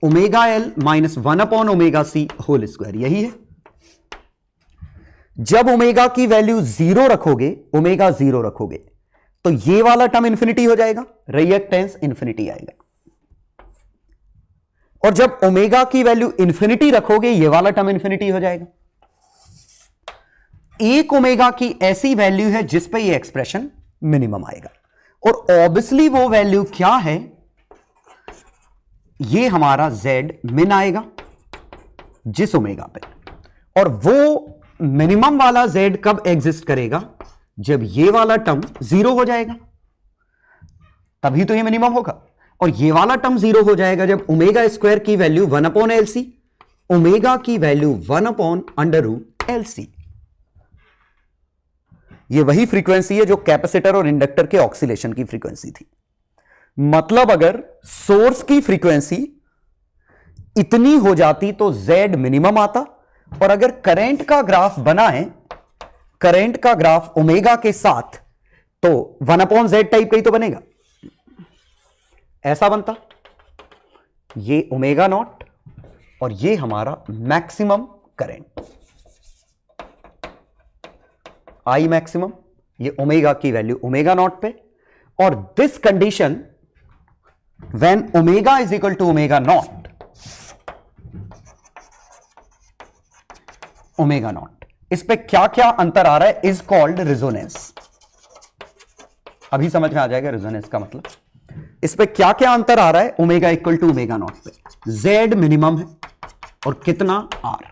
omega L minus 1/ओमेगा c होल स्क्वायर, यही है। जब ओमेगा की वैल्यू 0 रखोगे, ओमेगा 0 रखोगे, तो ये वाला टर्म इंफिनिटी हो जाएगा, रिएक्टेंस इंफिनिटी आएगा। और जब ओमेगा की वैल्यू इंफिनिटी रखोगे, ये वाला टर्म इंफिनिटी हो जाएगा। एक ओमेगा की ऐसी वैल्यू है जिस पे ये एक्सप्रेशन मिनिमम आएगा, और ऑब्वियसली वो वैल्यू क्या है, ये हमारा z मिन आएगा जिस ओमेगा पे। और वो मिनिमम वाला z कब एग्जिस्ट करेगा, जब ये वाला टर्म 0 हो जाएगा, तभी तो ये मिनिमम होगा। और ये वाला टर्म 0 हो जाएगा जब ओमेगा स्क्वायर की वैल्यू 1/LC, ओमेगा की वैल्यू 1/√LC। ये वही फ्रीक्वेंसी है जो कैपेसिटर और इंडक्टर के ऑक्सीलेशन की फ्रीक्वेंसी थी। मतलब अगर सोर्स की फ्रीक्वेंसी इतनी हो जाती तो Z मिनिमम आता, और अगर करंट का ग्राफ बना है, करंट का ग्राफ ओमेगा के साथ, तो 1/Z टाइप का ही तो बनेगा, ऐसा बनता। ये ओमेगा नॉट और ये हमारा मैक्सिमम करंट आई मैक्सिमम, ये ओमेगा की वैल्यू ओमेगा नॉट पे। और this condition when omega is equal to omega not, omega not, इस पे क्या क्या अंतर आ रहा है इज कॉल्ड रेजोनेंस। अभी समझ में आ जाएगा रेजोनेंस का मतलब। इस पे क्या क्या अंतर आ रहा है, omega equal to omega not पे Z मिनिमम है और कितना R,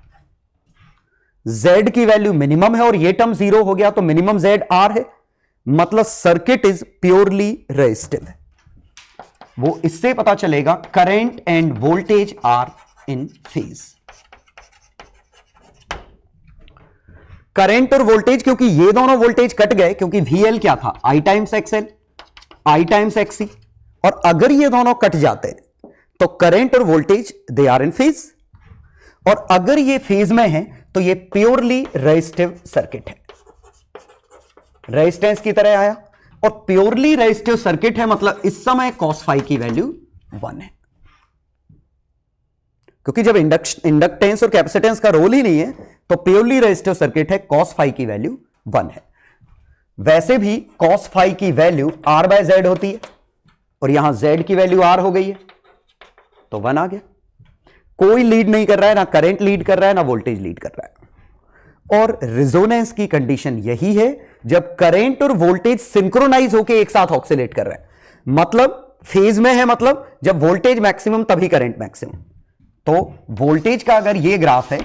Z की वैल्यू मिनिमम है और ये टर्म 0 हो गया तो मिनिमम Z R है, मतलब सर्किट इज प्योरली रेजिस्टिव है। वो इससे पता चलेगा current and voltage are in phase. Current और वोल्टेज, क्योंकि ये दोनों वोल्टेज कट गए, क्योंकि VL क्या था, I times XL, I times XC, और अगर ये दोनों कट जाते तो करंट और voltage they are in phase, और अगर ये फेज में है तो ये प्योरली रेजिस्टिव सर्किट है, रेजिस्टेंस की तरह आया। और प्योरली रेजिस्टिव सर्किट है मतलब इस समय cos फाई की वैल्यू 1 है, क्योंकि जब इंडक्टेंस और कैपेसिटेंस का रोल ही नहीं है तो प्योरली रेजिस्टिव सर्किट है, cos फाई की वैल्यू 1 है। वैसे भी cos फाई की वैल्यू R/Z होती है और यहां Z की वैल्यू R हो गई है तो 1 आ गया। कोई लीड नहीं कर रहा है, ना करंट लीड कर रहा है, ना वोल्टेज लीड कर रहा है। और रेजोनेंस की कंडीशन यही है जब करंट और वोल्टेज सिंक्रोनाइज होकर एक साथ ऑक्सीलेट कर रहे हैं, मतलब फेज में है, मतलब जब वोल्टेज मैक्सिमम तभी करंट मैक्सिमम। तो वोल्टेज का अगर ये ग्राफ है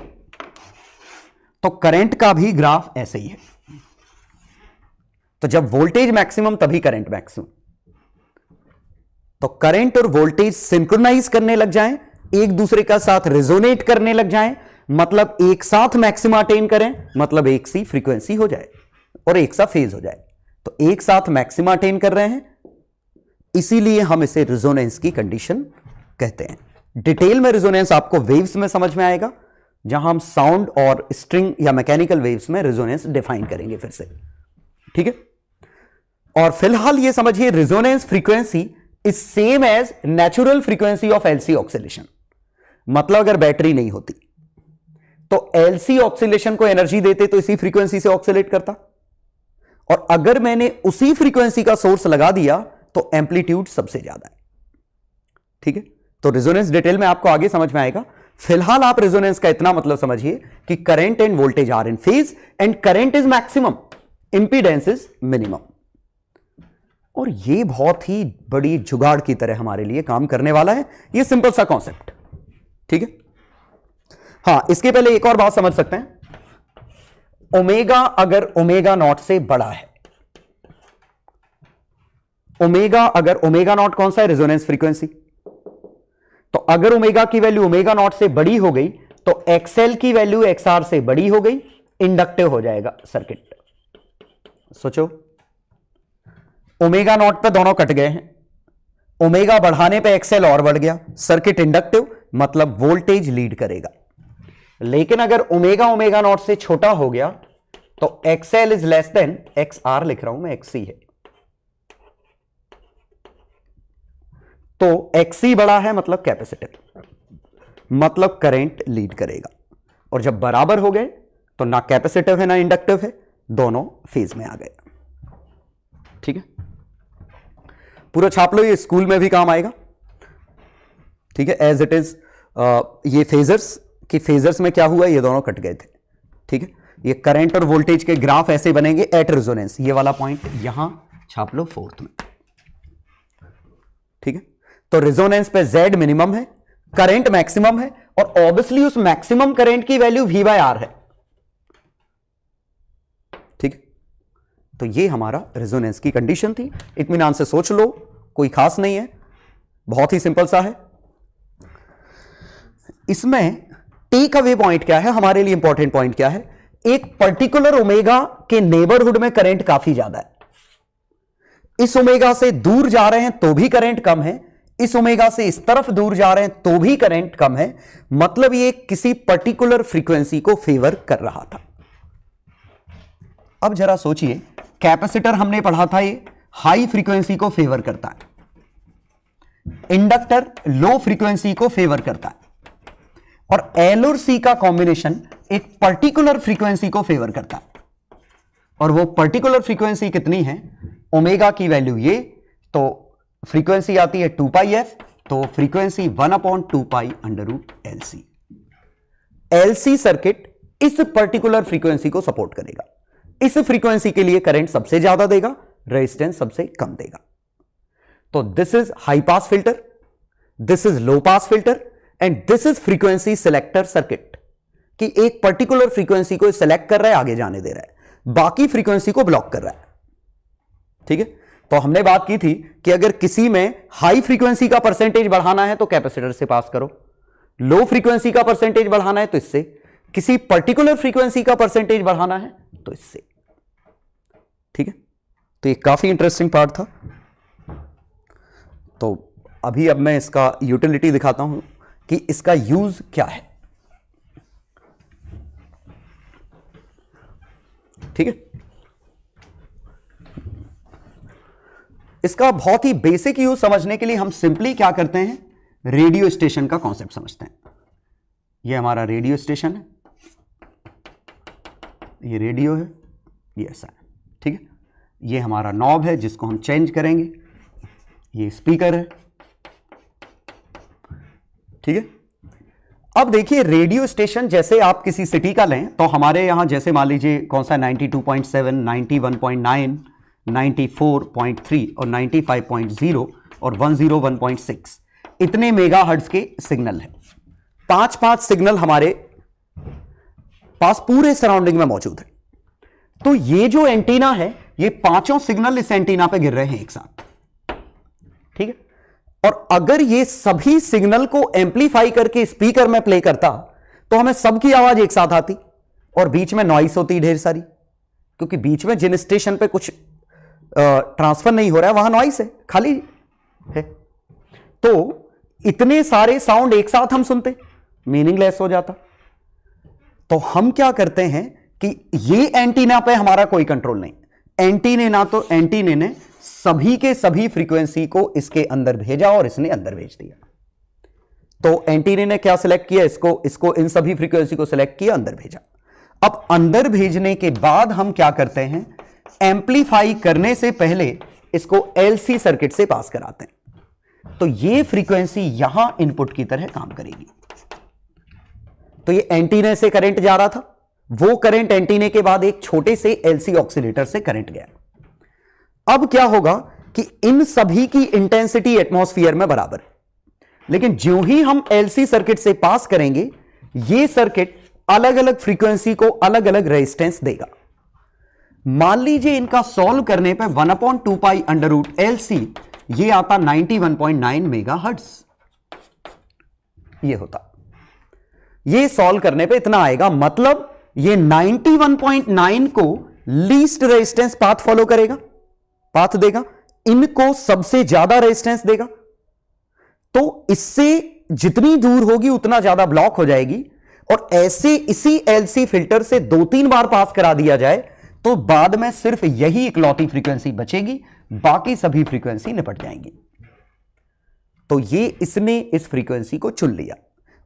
तो करंट का भी ग्राफ ऐसे ही है। तो जब वोल्टेज मैक्सिमम तभी करंट मैक्सिमम। तो करंट और वोल्टेज सिंक्रोनाइज करने लग जाएं, एक दूसरे का साथ रेजोनेट करने लग जाएं, मतलब एक साथ मैक्सिमा अटेन करें, मतलब एक सी फ्रीक्वेंसी हो जाए और एक सा फेज हो जाए। तो एक साथ मैक्सिमा अटेन कर रहे हैं, इसीलिए हम इसे रेजोनेंस की कंडीशन कहते हैं। डिटेल में रेजोनेंस आपको वेव्स में समझ में आएगा, जहां हम साउंड और स्ट्रिंग या मैकेनिकल वेव्स में रेजोनेंस डिफाइन करेंगे फिर से, ठीक है। और फिलहाल ये समझिए resonance frequency is same as natural frequency of LC oscillation. मतलब अगर बैटरी नहीं होती तो एलसी ऑक्सीलेशन को एनर्जी देते तो इसी फ्रीक्वेंसी से ऑक्सीलेट करता, और अगर मैंने उसी फ्रीक्वेंसी का सोर्स लगा दिया तो एम्पलीट्यूड सबसे ज्यादा है, ठीक है। तो रेजोनेंस डिटेल में आपको आगे समझ में आएगा। फिलहाल आप रेजोनेंस का इतना मतलब समझिए कि current and voltage are in phase and current is maximum, impedance is minimum. और ये बहुत ही बड़ी जुगाड़ की तरह हमारे लिए काम करने वाला है, ये सिंपल सा कॉन्सेप्ट, ठीक है। हाँ, इसके पहले एक और बात समझ सकते हैं। ओमेगा अगर ओमेगा नॉट से बड़ा है, ओमेगा अगर ओमेगा नॉट कौन सा है, रेजोनेंस फ्रीक्वेंसी, तो अगर ओमेगा की वैल्यू ओमेगा नॉट से बड़ी हो गई तो एक्सएल की वैल्यू एक्सआर से बड़ी हो गई, इंडक्टिव हो जाएगा सर्किट। सोचो, ओमेगा नॉट पे दोनों कट गए हैं, ओमेगा बढ़ाने पे एक्सएल और बढ़ गया, सर्किट इंडक्टिव, मतलब वोल्टेज लीड करेगा। लेकिन अगर ओमेगा ओमेगा नॉट से छोटा हो गया तो XL is less than XR, लिख रहा हूं मैं, एक्ससी है, तो एक्ससी बड़ा है मतलब कैपेसिटिव। मतलब करंट लीड करेगा। और जब बराबर हो गए तो ना कैपेसिटिव है ना इंडक्टिव है, दोनों फेज में आ गए। ठीक है, पूरा छाप लो, ये स्कूल में भी काम आएगा। ठीक है, एज इट इज ये फेजर्स कि फेजर्स में क्या हुआ, ये दोनों कट गए थे। ठीक है, ये करंट और वोल्टेज के ग्राफ ऐसे बनेंगे एट रेजोनेंस, ये वाला पॉइंट यहां छाप लो फोर्थ में। ठीक है, तो रेजोनेंस पे Z मिनिमम है, करंट मैक्सिमम है, और ऑब्वियसली उस मैक्सिमम करंट की वैल्यू V/R है। ठीक है, तो ये हमारा रेजोनेंस की कंडीशन थी। इत्मीनान से सोच लो, कोई खास नहीं है, बहुत ही सिंपल सा है। इसमें टेक अवे पॉइंट क्या है, हमारे लिए इंपॉर्टेंट पॉइंट क्या है, एक पर्टिकुलर ओमेगा के नेबरहुड में करंट काफी ज्यादा है। इस ओमेगा से दूर जा रहे हैं तो भी करंट कम है, इस ओमेगा से इस तरफ दूर जा रहे हैं तो भी करंट कम है, मतलब ये किसी पर्टिकुलर फ्रीक्वेंसी को फेवर कर रहा था। अब जरा सोचिए, कैपेसिटर हमने पढ़ा था ये हाई फ्रीक्वेंसी को फेवर करता है, इंडक्टर लो फ्रीक्वेंसी को फेवर करता है, और एल और सी का कॉम्बिनेशन एक पर्टिकुलर फ्रीक्वेंसी को फेवर करता है। और वो पर्टिकुलर फ्रीक्वेंसी कितनी है, ओमेगा की वैल्यू ये, तो फ्रीक्वेंसी आती है 2πf, तो फ्रीक्वेंसी 1/2π√LC। LC सर्किट इस पर्टिकुलर फ्रीक्वेंसी को सपोर्ट करेगा। इस फ्रीक्वेंसी के लिए करंट सबसे ज्यादा देगा, रेजिस्टेंस सबसे कम देगा। तो this is high pass filter, this is low pass filter, and this is frequency selector circuit, कि एक पर्टिकुलर फ्रीक्वेंसी को सिलेक्ट कर रहा है, आगे जाने दे रहा है, बाकी फ्रीक्वेंसी को ब्लॉक कर रहा है। ठीक है, तो हमने बात की थी कि अगर किसी में हाई फ्रीक्वेंसी का परसेंटेज बढ़ाना है तो कैपेसिटर से पास करो, लो फ्रीक्वेंसी का परसेंटेज बढ़ाना है तो इससे, किसी पर्टिकुलर फ्रीक्वेंसी का परसेंटेज बढ़ाना है तो इससे। ठीक है, तो ये काफी इंटरेस्टिंग पार्ट था। तो अब मैं इसका यूटिलिटी दिखाता हूं कि इसका यूज क्या है। ठीक है, इसका बहुत ही बेसिक यूज समझने के लिए हम सिंपली क्या करते हैं, रेडियो स्टेशन का कॉन्सेप्ट समझते हैं। ये हमारा रेडियो स्टेशन है, ये रेडियो है, ये ऐसा है। ठीक है, ये हमारा नॉब है जिसको हम चेंज करेंगे, ये स्पीकर है। ठीक है, अब देखिए रेडियो स्टेशन जैसे आप किसी सिटी का लें तो हमारे यहां जैसे मान लीजिए कौन सा 92.7, 91.9, 94.3 और 95.0 और 101.6 इतने मेगाहर्ट्ज के सिग्नल हैं। 5 सिग्नल हमारे पास पूरे सराउंडिंग में मौजूद है। तो ये जो एंटीना है, ये 5 सिग्नल इस एंटीना पे गिर रहे हैं एक साथ। ठीक है, और अगर ये सभी सिग्नल को एम्पलीफाई करके स्पीकर में प्ले करता तो हमें सबकी आवाज एक साथ आती, और बीच में नॉइस होती ढेर सारी, क्योंकि बीच में जिन स्टेशन पे कुछ ट्रांसफर नहीं हो रहा है वहां नॉइस है, खाली है। तो इतने सारे साउंड एक साथ हम सुनते, मीनिंगलेस हो जाता। तो हम क्या करते हैं कि ये एंटीना पे हमारा कोई कंट्रोल नहीं, एंटीने ने सभी के सभी फ्रीक्वेंसी को इसके अंदर भेजा और इसने अंदर भेज दिया। तो एंटीने ने क्या सिलेक्ट किया, इसको इन सभी फ्रीक्वेंसी को सिलेक्ट किया, अंदर भेजा। अब अंदर भेजने के बाद हम क्या करते हैं, एम्पलीफाई करने से पहले इसको एलसी सर्किट से पास कराते हैं। तो ये फ्रीक्वेंसी यहां इनपुट की तरह काम करेगी। तो ये एंटीने से करंट जा रहा था, वो करंट एंटीने के बाद एक छोटे से एलसी ऑक्सीलेटर से करंट गया। अब क्या होगा कि इन सभी की इंटेंसिटी एटमॉस्फेयर में बराबर है, लेकिन ज्यों ही हम एलसी सर्किट से पास करेंगे, ये सर्किट अलग अलग फ्रीक्वेंसी को अलग अलग रेजिस्टेंस देगा। मान लीजिए इनका सॉल्व करने पे 1/2π√LC ये आता 91.9 मेगाहर्ट्ज, ये होता। ये सॉल्व करने पे इतना आएगा, मतलब ये 91.9 को लीस्ट रेजिस्टेंस पाथ फॉलो करेगा, पाथ देगा, इनको सबसे ज्यादा रेजिस्टेंस देगा। तो इससे जितनी दूर होगी उतना ज्यादा ब्लॉक हो जाएगी, और ऐसे इसी एलसी फिल्टर से 2-3 बार पास करा दिया जाए तो बाद में सिर्फ यही इकलौती फ्रीक्वेंसी बचेगी, बाकी सभी फ्रीक्वेंसी निपट जाएंगी। तो ये इसने इस फ्रीक्वेंसी को चुन लिया,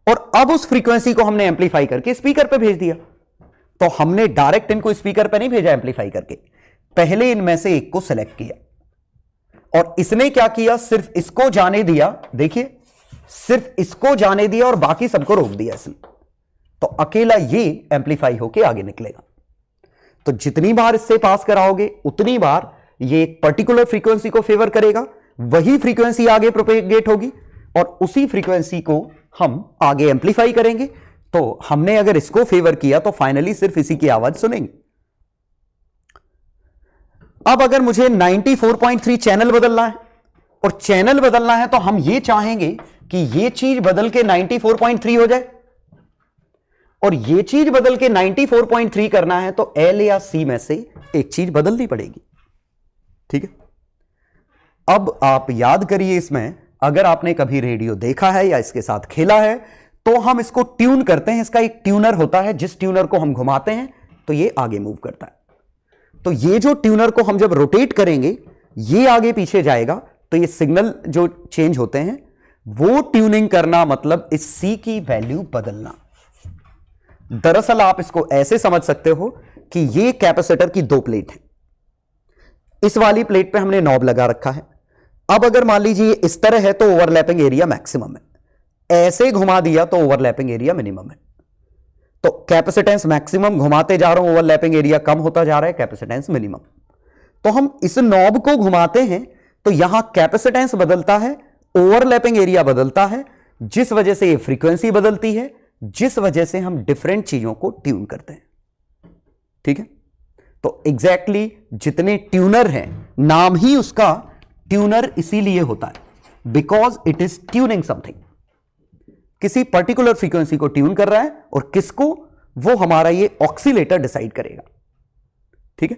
और अब उस फ्रीक्वेंसी को हमने एम्पलीफाई करके स्पीकर पे भेज दिया। तो हमने डायरेक्ट इनको स्पीकर पे नहीं भेजा एम्पलीफाई करके, पहले इनमें से एक को सिलेक्ट किया और इसने क्या किया, सिर्फ इसको जाने दिया। देखिए, सिर्फ इसको जाने दिया और बाकी सबको रोक दिया इसने। तो अकेला ये एम्पलीफाई होके आगे निकलेगा। तो जितनी बार इससे पास कराओगे उतनी बार ये एक पर्टिकुलर फ्रीक्वेंसी को फेवर करेगा, वही फ्रीक्वेंसी आगे प्रोपेगेट होगी और उसी फ्रीक्वेंसी को हम आगे एम्पलीफाई करेंगे। तो हमने अगर इसको फेवर किया तो फाइनली सिर्फ इसी की आवाज सुनेंगे। अब अगर मुझे 94.3 चैनल बदलना है और चैनल बदलना है तो हम ये चाहेंगे कि ये चीज बदल के 94.3 हो जाए और ये चीज बदल के 94.3 करना है तो एल या सी में से एक चीज बदलनी पड़ेगी। ठीक है, अब आप याद करिए, इसमें अगर आपने कभी रेडियो देखा है या इसके साथ खेला है तो हम इसको ट्यून करते हैं। इसका एक ट्यूनर होता है, जिस ट्यूनर को हम घुमाते हैं तो ये आगे मूव करता है। तो ये जो ट्यूनर को हम जब रोटेट करेंगे ये आगे पीछे जाएगा, तो ये सिग्नल जो चेंज होते हैं वो ट्यूनिंग करना, मतलब इस सी की वैल्यू बदलना। दरअसल आप इसको ऐसे समझ सकते हो कि ये कैपेसिटर की दो प्लेट है। इस वाली प्लेट पे हमने नॉब लगा रखा है। अब अगर मान लीजिए इस तरह है तो ओवरलैपिंग एरिया मैक्सिमम है, ऐसे घुमा दिया तो ओवरलैपिंग एरिया मिनिमम है। तो कैपेसिटेंस मैक्सिमम घुमाते जा रहा हूं, ओवरलैपिंग एरिया कम होता जा रहा है, कैपेसिटेंस मिनिमम। तो हम इस नॉब को घुमाते हैं तो यहां कैपेसिटेंस बदलता है, ओवरलैपिंग एरिया बदलता है, जिस वजह से ये फ्रीक्वेंसी बदलती है, जिस वजह से हम डिफरेंट चीजों को ट्यून करते हैं। ठीक है, तो एग्जैक्टली जितने ट्यूनर हैं, नाम ही उसका ट्यूनर इसीलिए होता है because it is tuning something. किसी पर्टिकुलर फ्रीक्वेंसी को ट्यून कर रहा है और किसको, वो हमारा ये ऑक्सीलेटर डिसाइड करेगा। ठीक है,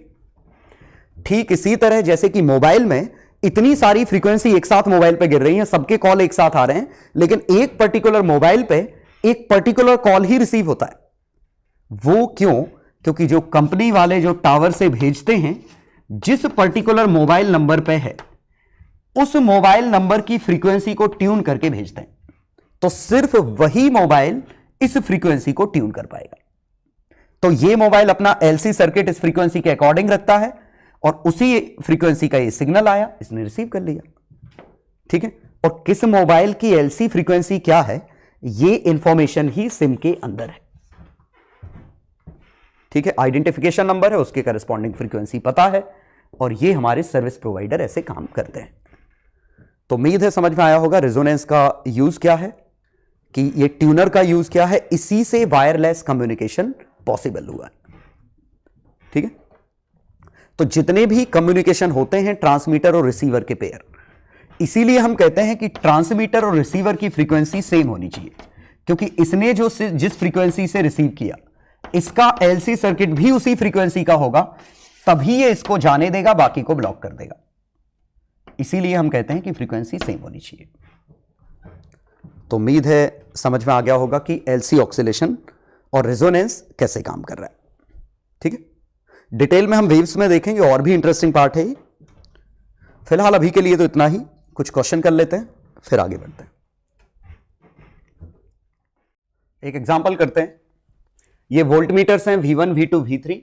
ठीक इसी तरह जैसे कि मोबाइल में इतनी सारी फ्रीक्वेंसी एक साथ मोबाइल पे गिर रही हैं, सबके कॉल एक साथ आ रहे हैं, लेकिन एक पर्टिकुलर मोबाइल पे एक पर्टिकुलर कॉल ही रिसीव होता है। वो क्यों? क्योंकि जो कंपनी वाले जो टावर से भेजते हैं, जिस पर्टिकुलर मोबाइल नंबर पे है उस मोबाइल नंबर की फ्रीक्वेंसी को ट्यून करके भेजते हैं। तो सिर्फ वही मोबाइल इस फ्रीक्वेंसी को ट्यून कर पाएगा। तो ये मोबाइल अपना एलसी सर्किट इस फ्रीक्वेंसी के अकॉर्डिंग रखता है और उसी फ्रीक्वेंसी का ये सिग्नल आया, इसने रिसीव कर लिया। ठीक है, और किस मोबाइल की एलसी फ्रीक्वेंसी क्या है, ये इंफॉर्मेशन ही सिम के अंदर है। ठीक है, आइडेंटिफिकेशन नंबर है, उसके करस्पॉन्डिंग फ्रीक्वेंसी पता है, और ये हमारे सर्विस प्रोवाइडर ऐसे काम करते हैं। तो उम्मीद है समझ में आया होगा रेजोनेंस का यूज क्या है, कि ये ट्यूनर का यूज क्या है, इसी से वायरलेस कम्युनिकेशन पॉसिबल हुआ है। ठीक है, तो जितने भी कम्युनिकेशन होते हैं ट्रांसमीटर और रिसीवर के पेयर, इसीलिए हम कहते हैं कि ट्रांसमीटर और रिसीवर की फ्रीक्वेंसी सेम होनी चाहिए, क्योंकि इसने जो जिस फ्रीक्वेंसी से रिसीव किया, इसका एलसी सर्किट भी उसी फ्रीक्वेंसी का होगा, तभी ये इसको जाने देगा, बाकी को ब्लॉक कर देगा। इसीलिए हम कहते हैं कि फ्रीक्वेंसी सेम होनी चाहिए। तो उम्मीद है समझ में आ गया होगा कि एलसी ऑक्सीलेशन और रेजोनेंस कैसे काम कर रहा है। ठीक है, डिटेल में हम वेव्स में देखेंगे, और भी इंटरेस्टिंग पार्ट है ये। फिलहाल अभी के लिए तो इतना ही, कुछ क्वेश्चन कर लेते हैं फिर आगे बढ़ते हैं। एक एग्जांपल करते हैं। ये वोल्ट मीटर्स हैं V1, V2, V3।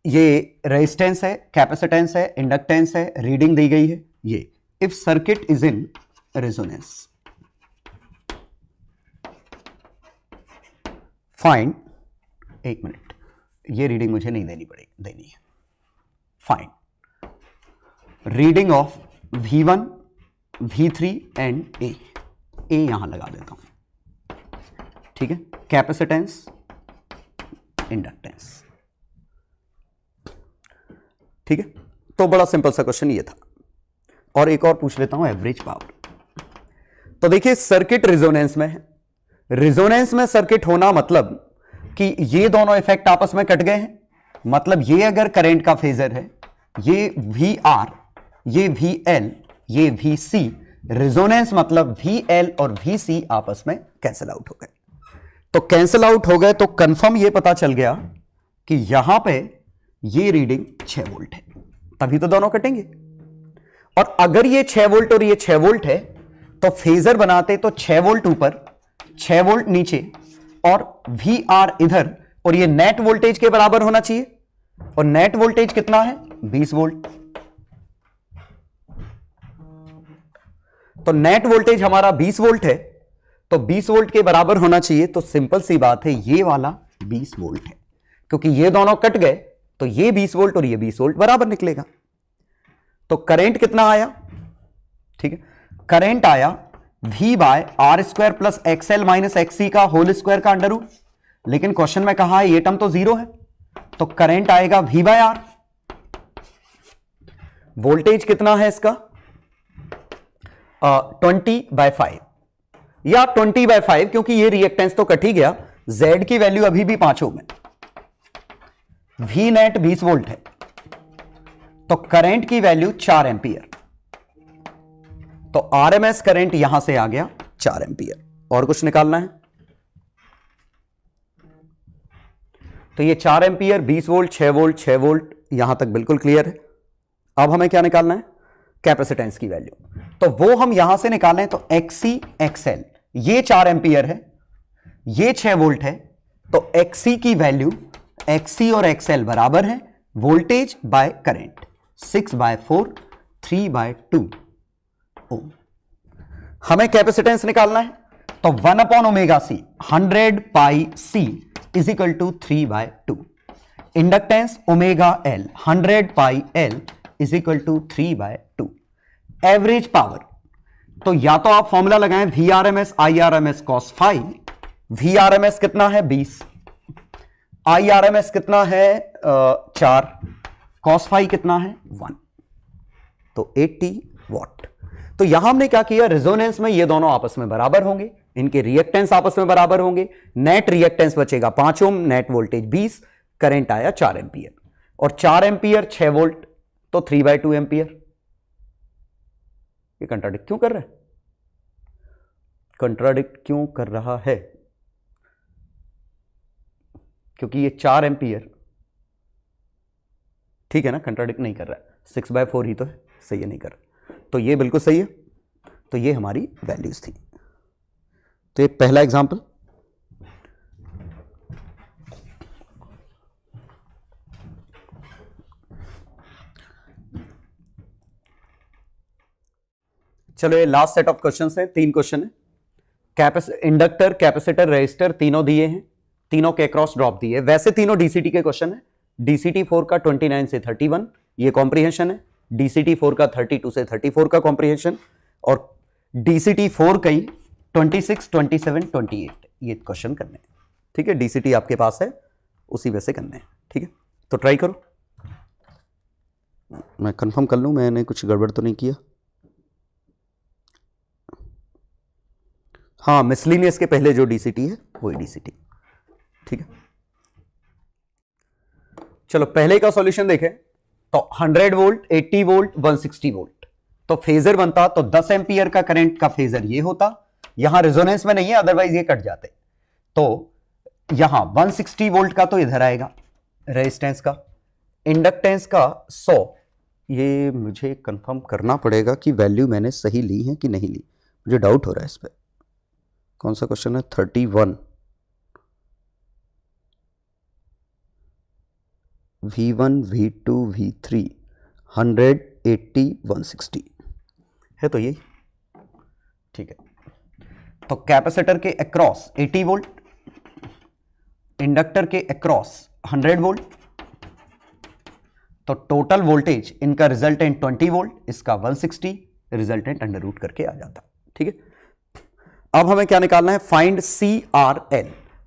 ये रेजिस्टेंस है, कैपेसिटेंस है, इंडक्टेंस है, रीडिंग दी गई है। ये if circuit is in resonance, find, एक मिनट, ये रीडिंग मुझे नहीं देनी है। Find reading of V1, V3 and A यहां लगा देता हूं। ठीक है, कैपेसिटेंस, इंडक्टेंस। ठीक है, तो बड़ा सिंपल सा क्वेश्चन ये था। और एक और पूछ लेता हूं, एवरेज पावर। तो देखिए सर्किट रेजोनेंस में है। रेजोनेंस में सर्किट होना मतलब कि ये दोनों इफेक्ट आपस में कट गए हैं। मतलब ये अगर करंट का फेजर है, ये VR, ये VL, ये VC, रेजोनेंस मतलब VL और VC आपस में कैंसिल आउट हो गए। तो कैंसिल आउट हो गए तो कंफर्म ये पता चल गया कि यहां पे ये रीडिंग 6 वोल्ट है, तभी तो दोनों कटेंगे। और अगर ये 6 वोल्ट और ये 6 वोल्ट है तो फेजर बनाते तो 6 वोल्ट ऊपर 6 वोल्ट नीचे और VR इधर, और ये नेट वोल्टेज के बराबर होना चाहिए, और नेट वोल्टेज कितना है 20 वोल्ट। तो नेट वोल्टेज हमारा 20 वोल्ट है, तो 20 वोल्ट के बराबर होना चाहिए। तो सिंपल सी बात है, ये वाला 20 वोल्ट है, क्योंकि ये दोनों कट गए तो ये 20 वोल्ट और ये 20 वोल्ट बराबर निकलेगा। तो करंट कितना आया, ठीक है, करंट आया V/R² plus XL minus XC का होल स्क्वायर का अंडर रूट। लेकिन क्वेश्चन में कहा है ये टर्म तो जीरो है, तो करंट आएगा V/R। वोल्टेज कितना है इसका 20/5 या 20/5, क्योंकि ये रिएक्टेंस तो कट ही गया। Z की वैल्यू अभी भी 5 ओम है, V नेट 20 वोल्ट है, तो करंट की वैल्यू 4 एंपियर। तो RMS करंट यहां से आ गया 4 एंपियर। और कुछ निकालना है, तो ये 4 एंपियर, 20 वोल्ट, 6 वोल्ट, 6 वोल्ट, यहां तक बिल्कुल क्लियर है। अब हमें क्या निकालना है, कैपेसिटेंस की वैल्यू। तो वो हम यहां से निकालें तो XC XL, ये 4 एंपियर है, ये 6 वोल्ट है, तो XC की वैल्यू, XC और XL बराबर है वोल्टेज बाय करंट, 6/4 3/2 ओम। हमें कैपेसिटेंस निकालना है, तो 1/ωc 100 pi C is equal to 3/2। Inductance omega L 100 pi L is equal to 3/2। Average power, तो या तो आप फॉर्मूला लगाएं VRMS IRMS cos phi। VRMS कितना है 20, IRMS कितना है 4, cos phi कितना है 1, तो 80 वॉट। तो यहां हमने क्या किया, रेजोनेंस में ये दोनों आपस में बराबर होंगे, इनके रिएक्टेंस आपस में बराबर होंगे, नेट रिएक्टेंस बचेगा 5 ओम, नेट वोल्टेज 20, करंट आया 4 एंपियर, और 4 एंपियर 6 वोल्ट, तो 3/2 एंपियर। ये कंट्राडिक्ट क्यों कर रहा है, कंट्राडिक्ट क्यों कर रहा है, क्योंकि ये 4 एंपियर, ठीक है ना, कंट्राडिक्ट नहीं कर रहा है, 6/4 ही तो है, सही है, नहीं कर रहा, तो ये बिल्कुल सही है। तो ये हमारी वैल्यूज थी। तो ये पहला एग्जांपल। चलो ये लास्ट सेट ऑफ क्वेश्चंस है, 3 क्वेश्चन है। इंडक्टर, कैपेसिटर, रेजिस्टर तीनों दिए हैं, तीनों के क्रॉस ड्रॉप दिए। वैसे तीनों डीसीटी के क्वेश्चन है। डीसीटी 4 का 29 से 31 ये कॉम्प्रिहेंशन है, डीसीटी 4 का 32 से 34 का कॉम्प्रिहेंशन, और डीसीटी 4 कई 26, 27, 28 ये क्वेश्चन करने हैं, ठीक है। डीसीटी आपके पास है, उसी वैसे करने हैं, ठीक है। तो ट्राई करो, मैं कंफर्म कर लूं मैंने कुछ गड़बड़ तो नहीं किया। हाँ, मिसलिनियस के पहले जो डीसीटी है वही डीसीटी, ठीक है। चलो पहले का सॉल्यूशन देखें, तो 100 वोल्ट, 80 वोल्ट, 160 वोल्ट, तो फेजर बनता, तो 10 एंपियर का करंट का फेजर ये होता। यहां रेजोनेंस में नहीं है, अदरवाइज ये कट जाते। तो यहां 160 वोल्ट का तो इधर आएगा रेजिस्टेंस का, इंडक्टेंस का 100। ये मुझे कंफर्म करना पड़ेगा कि वैल्यू मैंने सही ली है कि नहीं ली, मुझे डाउट हो रहा है इस पर। कौन सा क्वेश्चन है, 31। V1 V2 V3 100 80 160 है, तो यही ठीक है। तो कैपेसिटर के अक्रॉस 80 वोल्ट, इंडक्टर के अक्रॉस 100 वोल्ट, तो टोटल वोल्टेज इनका रिजल्टेंट 20 वोल्ट, इसका 160, रिजल्टेंट अंडर रूट करके आ जाता, ठीक है। अब हमें क्या निकालना है, फाइंड CRL।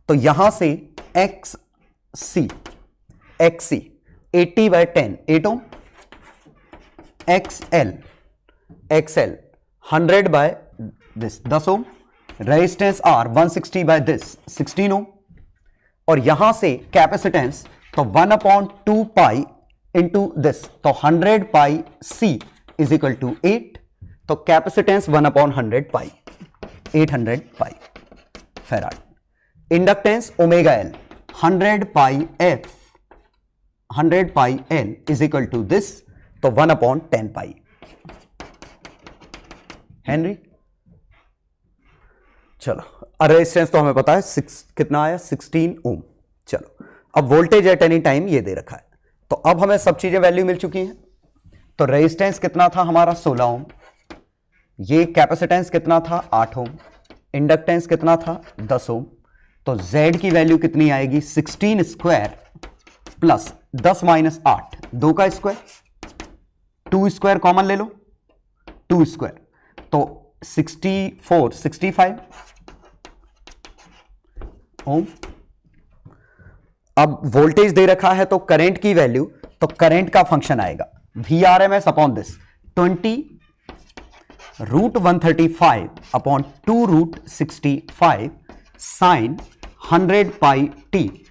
तो यहां से XC 80/10 8 ओम, XL 100/10 ओम, रेजिस्टेंस R 160/this 16 ओम, और यहां से कैपेसिटेंस तो 1/2 पाई इंटू दिस, तो 100 pi C is equal to 8, तो capacitance 1/100 pi 800 pi farad. Inductance omega L 100 pi F 100 pi L is equal to this, तो 1/10 पाई हेनरी। चलो रेजिस्टेंस तो हमें पता है कितना आया 16 ओम। चलो अब वोल्टेज एट एनी टाइम ये दे रखा है, तो अब हमें सब चीजें वैल्यू मिल चुकी हैं। तो रेजिस्टेंस कितना था हमारा 16 ओम, ये कैपेसिटेंस कितना था 8 ओम, इंडक्टेंस कितना था 10 ओम। तो Z की वैल्यू कितनी आएगी 16 स्क्वायर प्लस 10 माइनस 8, 2 का स्क्वायर, 2 स्क्वायर कॉमन ले लो, 2 स्क्वायर तो 64 65 ओम। अब वोल्टेज दे रखा है तो करंट की वैल्यू, तो करंट का फंक्शन आएगा VRMS upon this 20√135 upon 2√65 sine 100 pi T.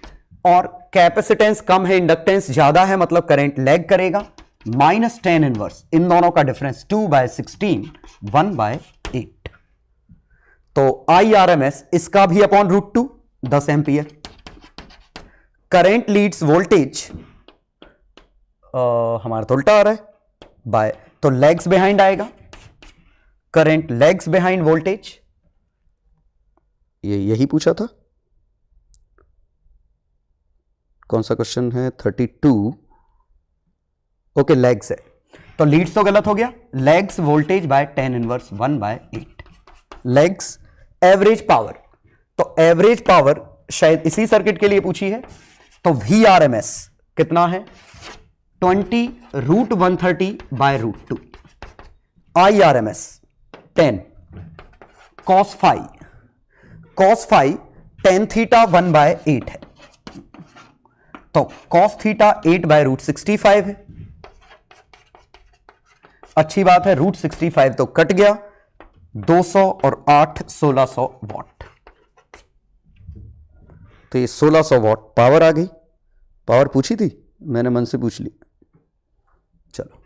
और कैपेसिटेंस कम है, इंडक्टेंस ज्यादा है, मतलब करंट लैग करेगा। -10 इनवर्स, इन दोनों का डिफरेंस 2/16 1/8। तो IRMS इसका भी upon √2 10 ampere. Current leads voltage, हमारा तो उल्टा आ रहा है, बाय, तो लैग्स बिहाइंड आएगा, करंट लैग्स बिहाइंड वोल्टेज। ये यही पूछा था, कौन सा क्वेश्चन है 32। ओके लैग्स है, तो लीड्स तो गलत हो गया, lags voltage by 10 inverse 1/8। Lags average power, तो एवरेज पावर शायद इसी सर्किट के लिए पूछी है। तो VRMS कितना है 20√130 बाय √2। IRMS 10 cos phi 10 थीटा 1/8 है, तो cos थीटा 8/√65 है। अच्छी बात है, √65 तो कट गया, 200 और 8 1600 वॉट। तो ये 1600 वॉट पावर आ गई। पावर पूछी थी मैंने, मन से पूछ ली। चलो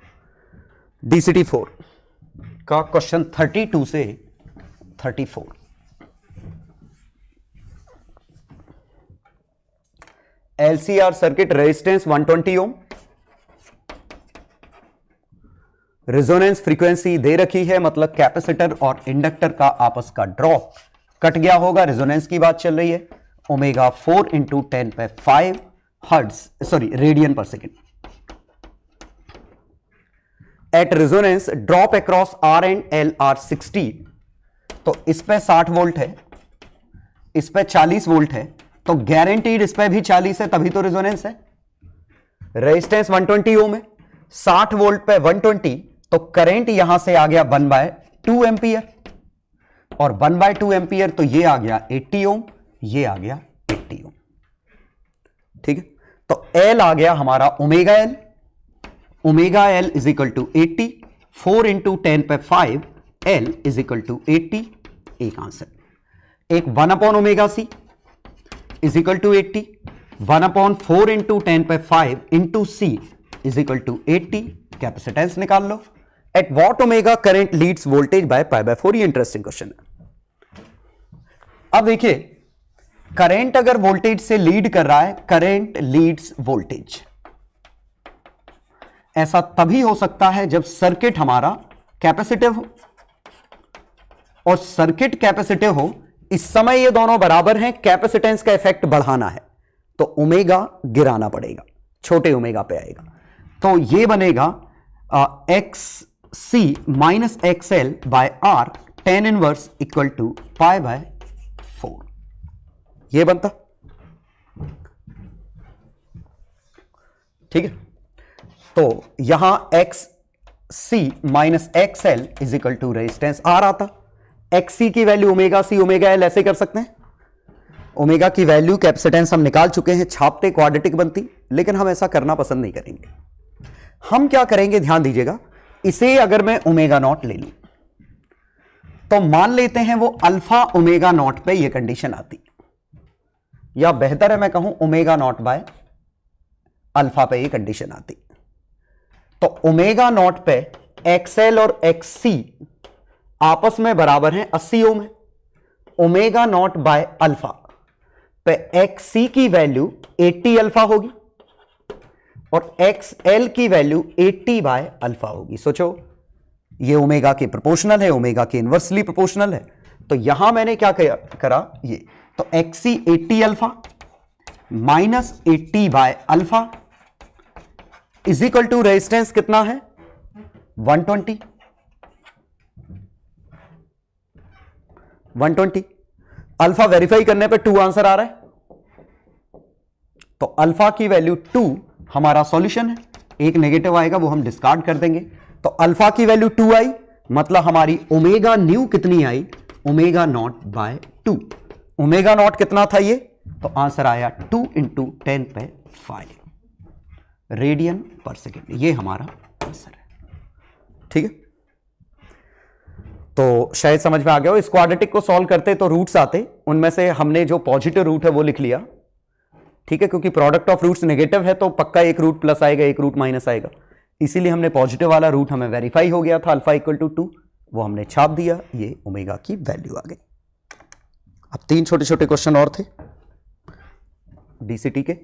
DCT 4 का क्वेश्चन 32 से 34। LCR सर्किट, रेजिस्टेंस 120 ओम, रेजोनेंस फ्रीक्वेंसी दे रखी है, मतलब कैपेसिटर और इंडक्टर का आपस का ड्रॉप कट गया होगा, रेजोनेंस की बात चल रही है। Omega 4 into 10⁵ hertz, sorry radian पर second. At resonance drop across R and L are 60, तो इस पे 60 वोल्ट है, इस पे 40 वोल्ट है, तो गारंटीड इस पे भी 40 है, तभी तो रेजोनेंस है। रेजिस्टेंस 120 ओम है, 60 वोल्ट पे 120, तो करंट यहां से आ गया 1/2 एंपियर, और 1/2 एंपियर तो ये आ गया 80 ओम, ये आ गया 80 ओम। ठीक है, तो L आ गया हमारा omega L, omega L is equal to 80, 4 into 10⁵ L is equal to 80। एक आंसर, एक 1/ओमेगा C is equal to 80, 1/4 into 10⁵ into C is equal to 80। Capacitance निकाल लो। At what omega current leads voltage by π/4। ये interesting question है। अब देखिए, current अगर वोल्टेज से लीड कर रहा है, करंट लीड्स वोल्टेज, ऐसा तभी हो सकता है जब सर्किट हमारा कैपेसिटिव हो, और सर्किट कैपेसिटिव हो, इस समय ये दोनों बराबर हैं, कैपेसिटेंस का इफेक्ट बढ़ाना है तो ओमेगा गिराना पड़ेगा, छोटे ओमेगा पे आएगा, तो ये बनेगा XC minus XL by R 10 inverse equal to π/4। ये बनता, ठीक है। तो यहां XC minus XL is equal to resistance R आता। XC की value omega C omega L ऐसे कर सकते हैं। ओमेगा की वैल्यू कैपेसिटेंस हम निकाल चुके हैं, छापते क्वाड्रेटिक बनती, लेकिन हम ऐसा करना पसंद नहीं करेंगे। हम क्या करेंगे, ध्यान दीजिएगा, इसे अगर मैं ओमेगा नॉट ले लूं तो मान लेते हैं वो अल्फा ओमेगा नॉट पे ये कंडीशन आती, या बेहतर है मैं कहूं ओमेगा नॉट बाय अल्फा पे ये कंडीशन आती। तो ओमेगा नॉट पे XL और XC आपस में बराबर हैं 80 ओम है। ओमेगा नॉट बाय अल्फा पे XC की वैल्यू 80 अल्फा होगी और XL की वैल्यू 80 बाय अल्फा होगी। सोचो, ये ओमेगा के प्रोपोर्शनल है, ओमेगा के इनवर्सली प्रोपोर्शनल है, तो यहां मैंने क्या करा ये, तो XC 80 alpha minus 80 by alpha is equal to resistance कितना है 120 अल्फा वेरीफाई करने पे 2 आंसर आ रहा है, तो अल्फा की वैल्यू 2 हमारा सॉल्यूशन है। एक नेगेटिव आएगा वो हम डिस्कार्ड कर देंगे, तो अल्फा की वैल्यू 2 आई, मतलब हमारी ओमेगा न्यू कितनी आई, omega naught by 2। Omega naught कितना था ये, तो आंसर आया 2 इंटू 10⁵ रेडियन पर सेकेंड, ये हमारा आंसर है। ठीक है, तो शायद समझ में आ गया हो। इस क्वाड्रेटिक को सॉल्व करते तो रूट्स आते, उनमें से हमने जो पॉजिटिव रूट है वो लिख लिया। ठीक है, क्योंकि प्रोडक्ट ऑफ रूट्स नेगेटिव है तो पक्का एक रूट प्लस आएगा, एक रूट माइनस आएगा, इसीलिए हमने पॉजिटिव वाला रूट हमें वेरीफाई हो गया था अल्फा इक्वल टू 2, वो हमने छाप दिया, ये ओमेगा की वैल्यू आ गई। अब 3 छोटे छोटे क्वेश्चन और थे डीसीटी के।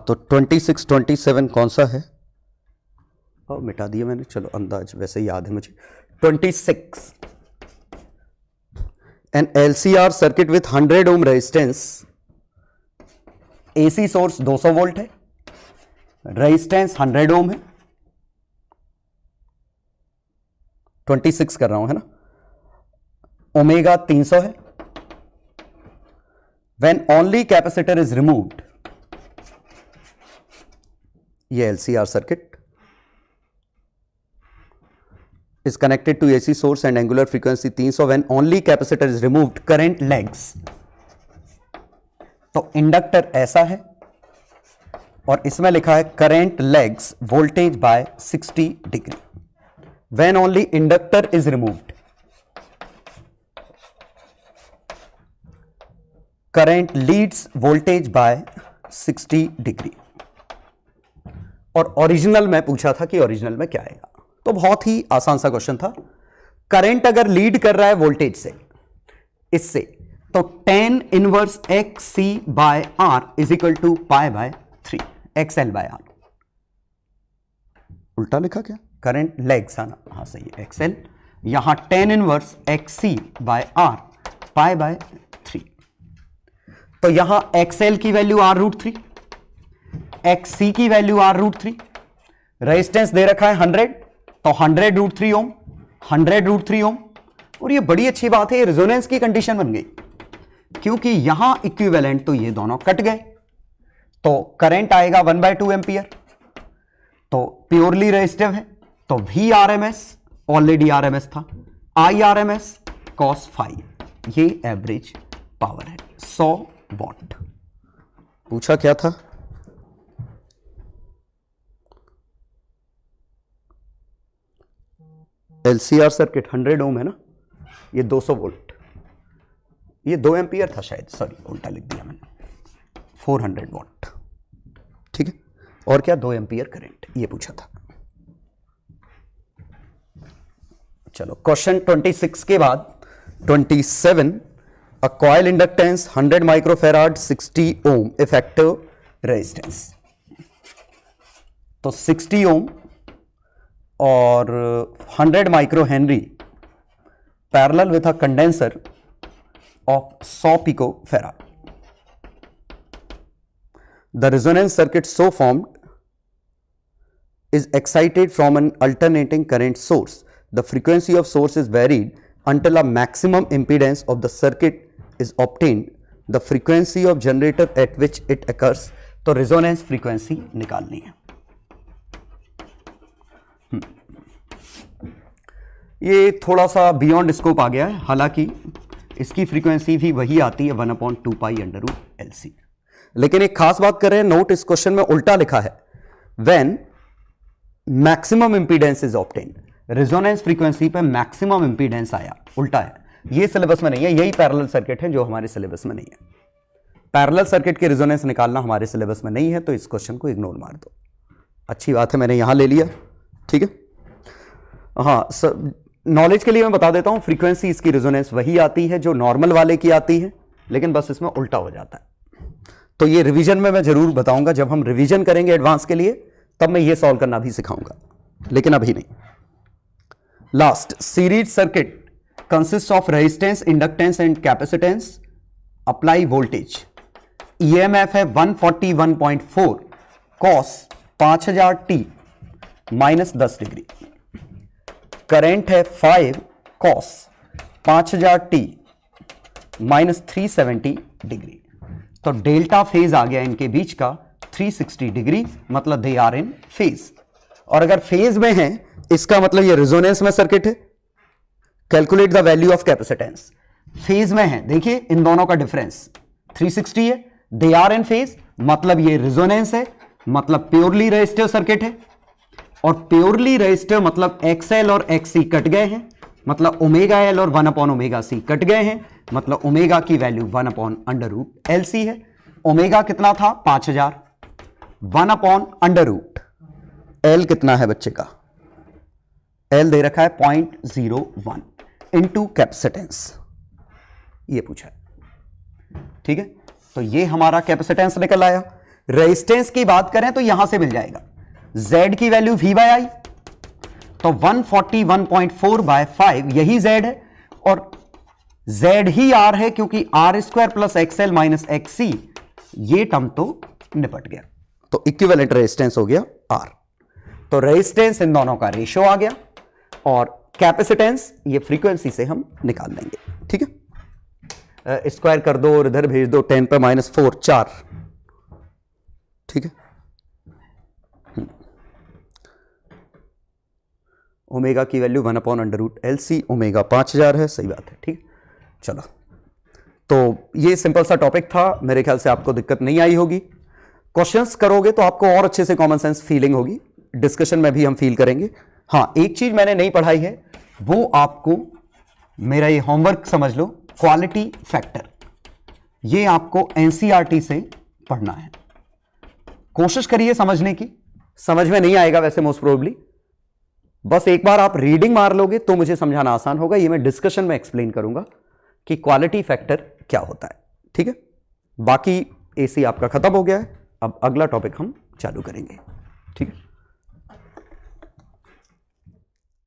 तो 26 27 कौन सा है, और मिटा दिया मैंने, चलो अंदाज वैसे याद है मुझे। 26 an LCR circuit with 100 ohm resistance, AC source 200 volt है, रेजिस्टेंस 100 ओम है, 26 कर रहा हूं है ना, ओमेगा 300 है। When only capacitor is removed, ये LCR circuit is connected to AC source and angular frequency 300 when only capacitor is removed, current lags। तो इंडक्टर ऐसा है और इसमें लिखा है current lags voltage by 60 degree when only inductor is removed, current leads voltage by 60 degree. और original में पूछा था कि ओरिजिनल में क्या आएगा, तो बहुत ही आसान सा क्वेश्चन था। करंट अगर लीड कर रहा है वोल्टेज से, इससे, तो tan inverse XC by R is equal to π/3 XL by R। उल्टा लिखा क्या, करंट लेग्स आना, हाँ सही है, XL, यहां tan inverse XC by R π/3। तो यहां XL की वैल्यू R√3, XC की वैल्यू R√3, रेजिस्टेंस दे रखा है 100, तो 100√3 ओम, 100√3 ओम। और ये बड़ी अच्छी बात है, ये रेजोनेंस की कंडीशन बन गई, क्योंकि यहां इक्विवेलेंट तो ये दोनों कट गए, तो करंट आएगा 1/2 एम्पियर, तो प्योरली रेजिस्टिव है, तो VRMS ऑलरेडी RMS था, IRMS cos phi, ये एवरेज पावर है 100 वॉट। पूछा क्या था, LCR सर्किट 100 ओम है ना, ये 200 वोल्ट, ये 2 एम्पियर था शायद, सॉरी उल्टा लिख दिया मैंने, 400 वॉट। ठीक है, और क्या 2 एम्पियर करंट, ये पूछा था। चलो क्वेश्चन 26 के बाद 27, a coil inductance 100 microfarad 60 ohm effective resistance, तो 60 ओम और 100 micro henry parallel with a condenser of 100 pico farad. The resonance circuit so formed is excited from an alternating current source. The frequency of source is varied until a maximum impedance of the circuit is obtained. The frequency of generator at which it occurs, तो resonance frequency निकालनी है। ये थोड़ा सा beyond scope आ गया है, हालांकि इसकी फ्रीक्वेंसी भी वही आती है 1/2π√LC। लेकिन एक खास बात कर रहे हैं, नोट इस क्वेश्चन में उल्टा लिखा है, when maximum impedance is obtained, resonance frequency पे मैक्सिमम इंपीडेंस आया, उल्टा है, ये सिलेबस में नहीं है, यही पैरेलल सर्किट है जो हमारे सिलेबस में नहीं है। पैरेलल सर्किट के रेजोनेंस निकालना हमारे सिलेबस में नहीं है, तो इस क्वेश्चन को इग्नोर मार दो। अच्छी बात है, मैंने यहां ले लिया। ठीक है, हाँ नॉलेज के लिए मैं बता देता हूं, फ्रीक्वेंसी इसकी रेजोनेंस वही आती है जो नॉर्मल वाले की आती है, लेकिन बस इसमें उल्टा हो जाता है। तो ये रिवीजन में मैं जरूर बताऊंगा, जब हम रिवीजन करेंगे एडवांस के लिए तब मैं ये सॉल्व करना भी सिखाऊंगा, लेकिन अभी नहीं। Last, series circuit consist of resistance, inductance and capacitance, apply voltage. EMF है 141.4 cos 5000 T minus 10 degree. Current है 5 कॉस 5000 टी माइनस 370 डिग्री। तो डेल्टा फेज आ गया इनके बीच का 360 डिग्री, मतलब दे आर इन फेज। और अगर फेज में है इसका मतलब ये रेजोनेंस में सर्किट है। Calculate the value of capacitance. Phase में है, देखिए इन दोनों का डिफरेंस 360 है, दे आर इन फेज, मतलब ये रेजोनेंस है, मतलब प्योरली रेजिस्टिव सर्किट है। और प्योरली रेजिस्टिव मतलब XL और XC कट गए हैं, मतलब ओमेगा L और 1 ओमेगा C कट गए हैं, मतलब ओमेगा की वैल्यू 1/√LC है। ओमेगा कितना था 5000, 1/√L कितना है बच्चे का, L दे रखा है 0.01 इंटू कैपेसिटेंस, ये पूछा है। ठीक है, तो ये हमारा कैपेसिटेंस निकल आया। रेजिस्टेंस की बात करें तो यहां से मिल जाएगा Z की वैल्यू V/I, तो 141.4/5 यही Z है, और Z ही R है क्योंकि R² plus XL minus XC, ये टर्म तो निपट गया, तो इक्विवेलेंट रेजिस्टेंस हो गया R। तो रेजिस्टेंस इन दोनों का रेशियो आ गया, और कैपेसिटेंस ये फ्रीक्वेंसी से हम निकाल लेंगे। ठीक है, स्क्वायर कर दो और इधर भेज दो 10⁻⁴ 4। ठीक है, ओमेगा की वैल्यू 1/√LC, ओमेगा 5000 है, सही बात है। ठीक, चलो, तो ये सिंपल सा टॉपिक था, मेरे ख्याल से आपको दिक्कत नहीं आई होगी। क्वेश्चंस करोगे तो आपको और अच्छे से कॉमन सेंस फीलिंग होगी, डिस्कशन में भी हम फील करेंगे। हाँ, एक चीज मैंने नहीं पढ़ाई है, वो आपको मेरा ये होमवर्क समझ लो, क्वालिटी फैक्टर, ये आपको एनसीईआरटी से पढ़ना है। कोशिश करिए समझने की, समझ में नहीं आएगा वैसे मोस्ट प्रोबेबली, बस एक बार आप रीडिंग मार लोगे तो मुझे समझाना आसान होगा। ये मैं डिस्कशन में एक्सप्लेन करूंगा कि क्वालिटी फैक्टर क्या होता है। ठीक है, बाकी एसी आपका खत्म हो गया है, अब अगला टॉपिक हम चालू करेंगे। ठीक है।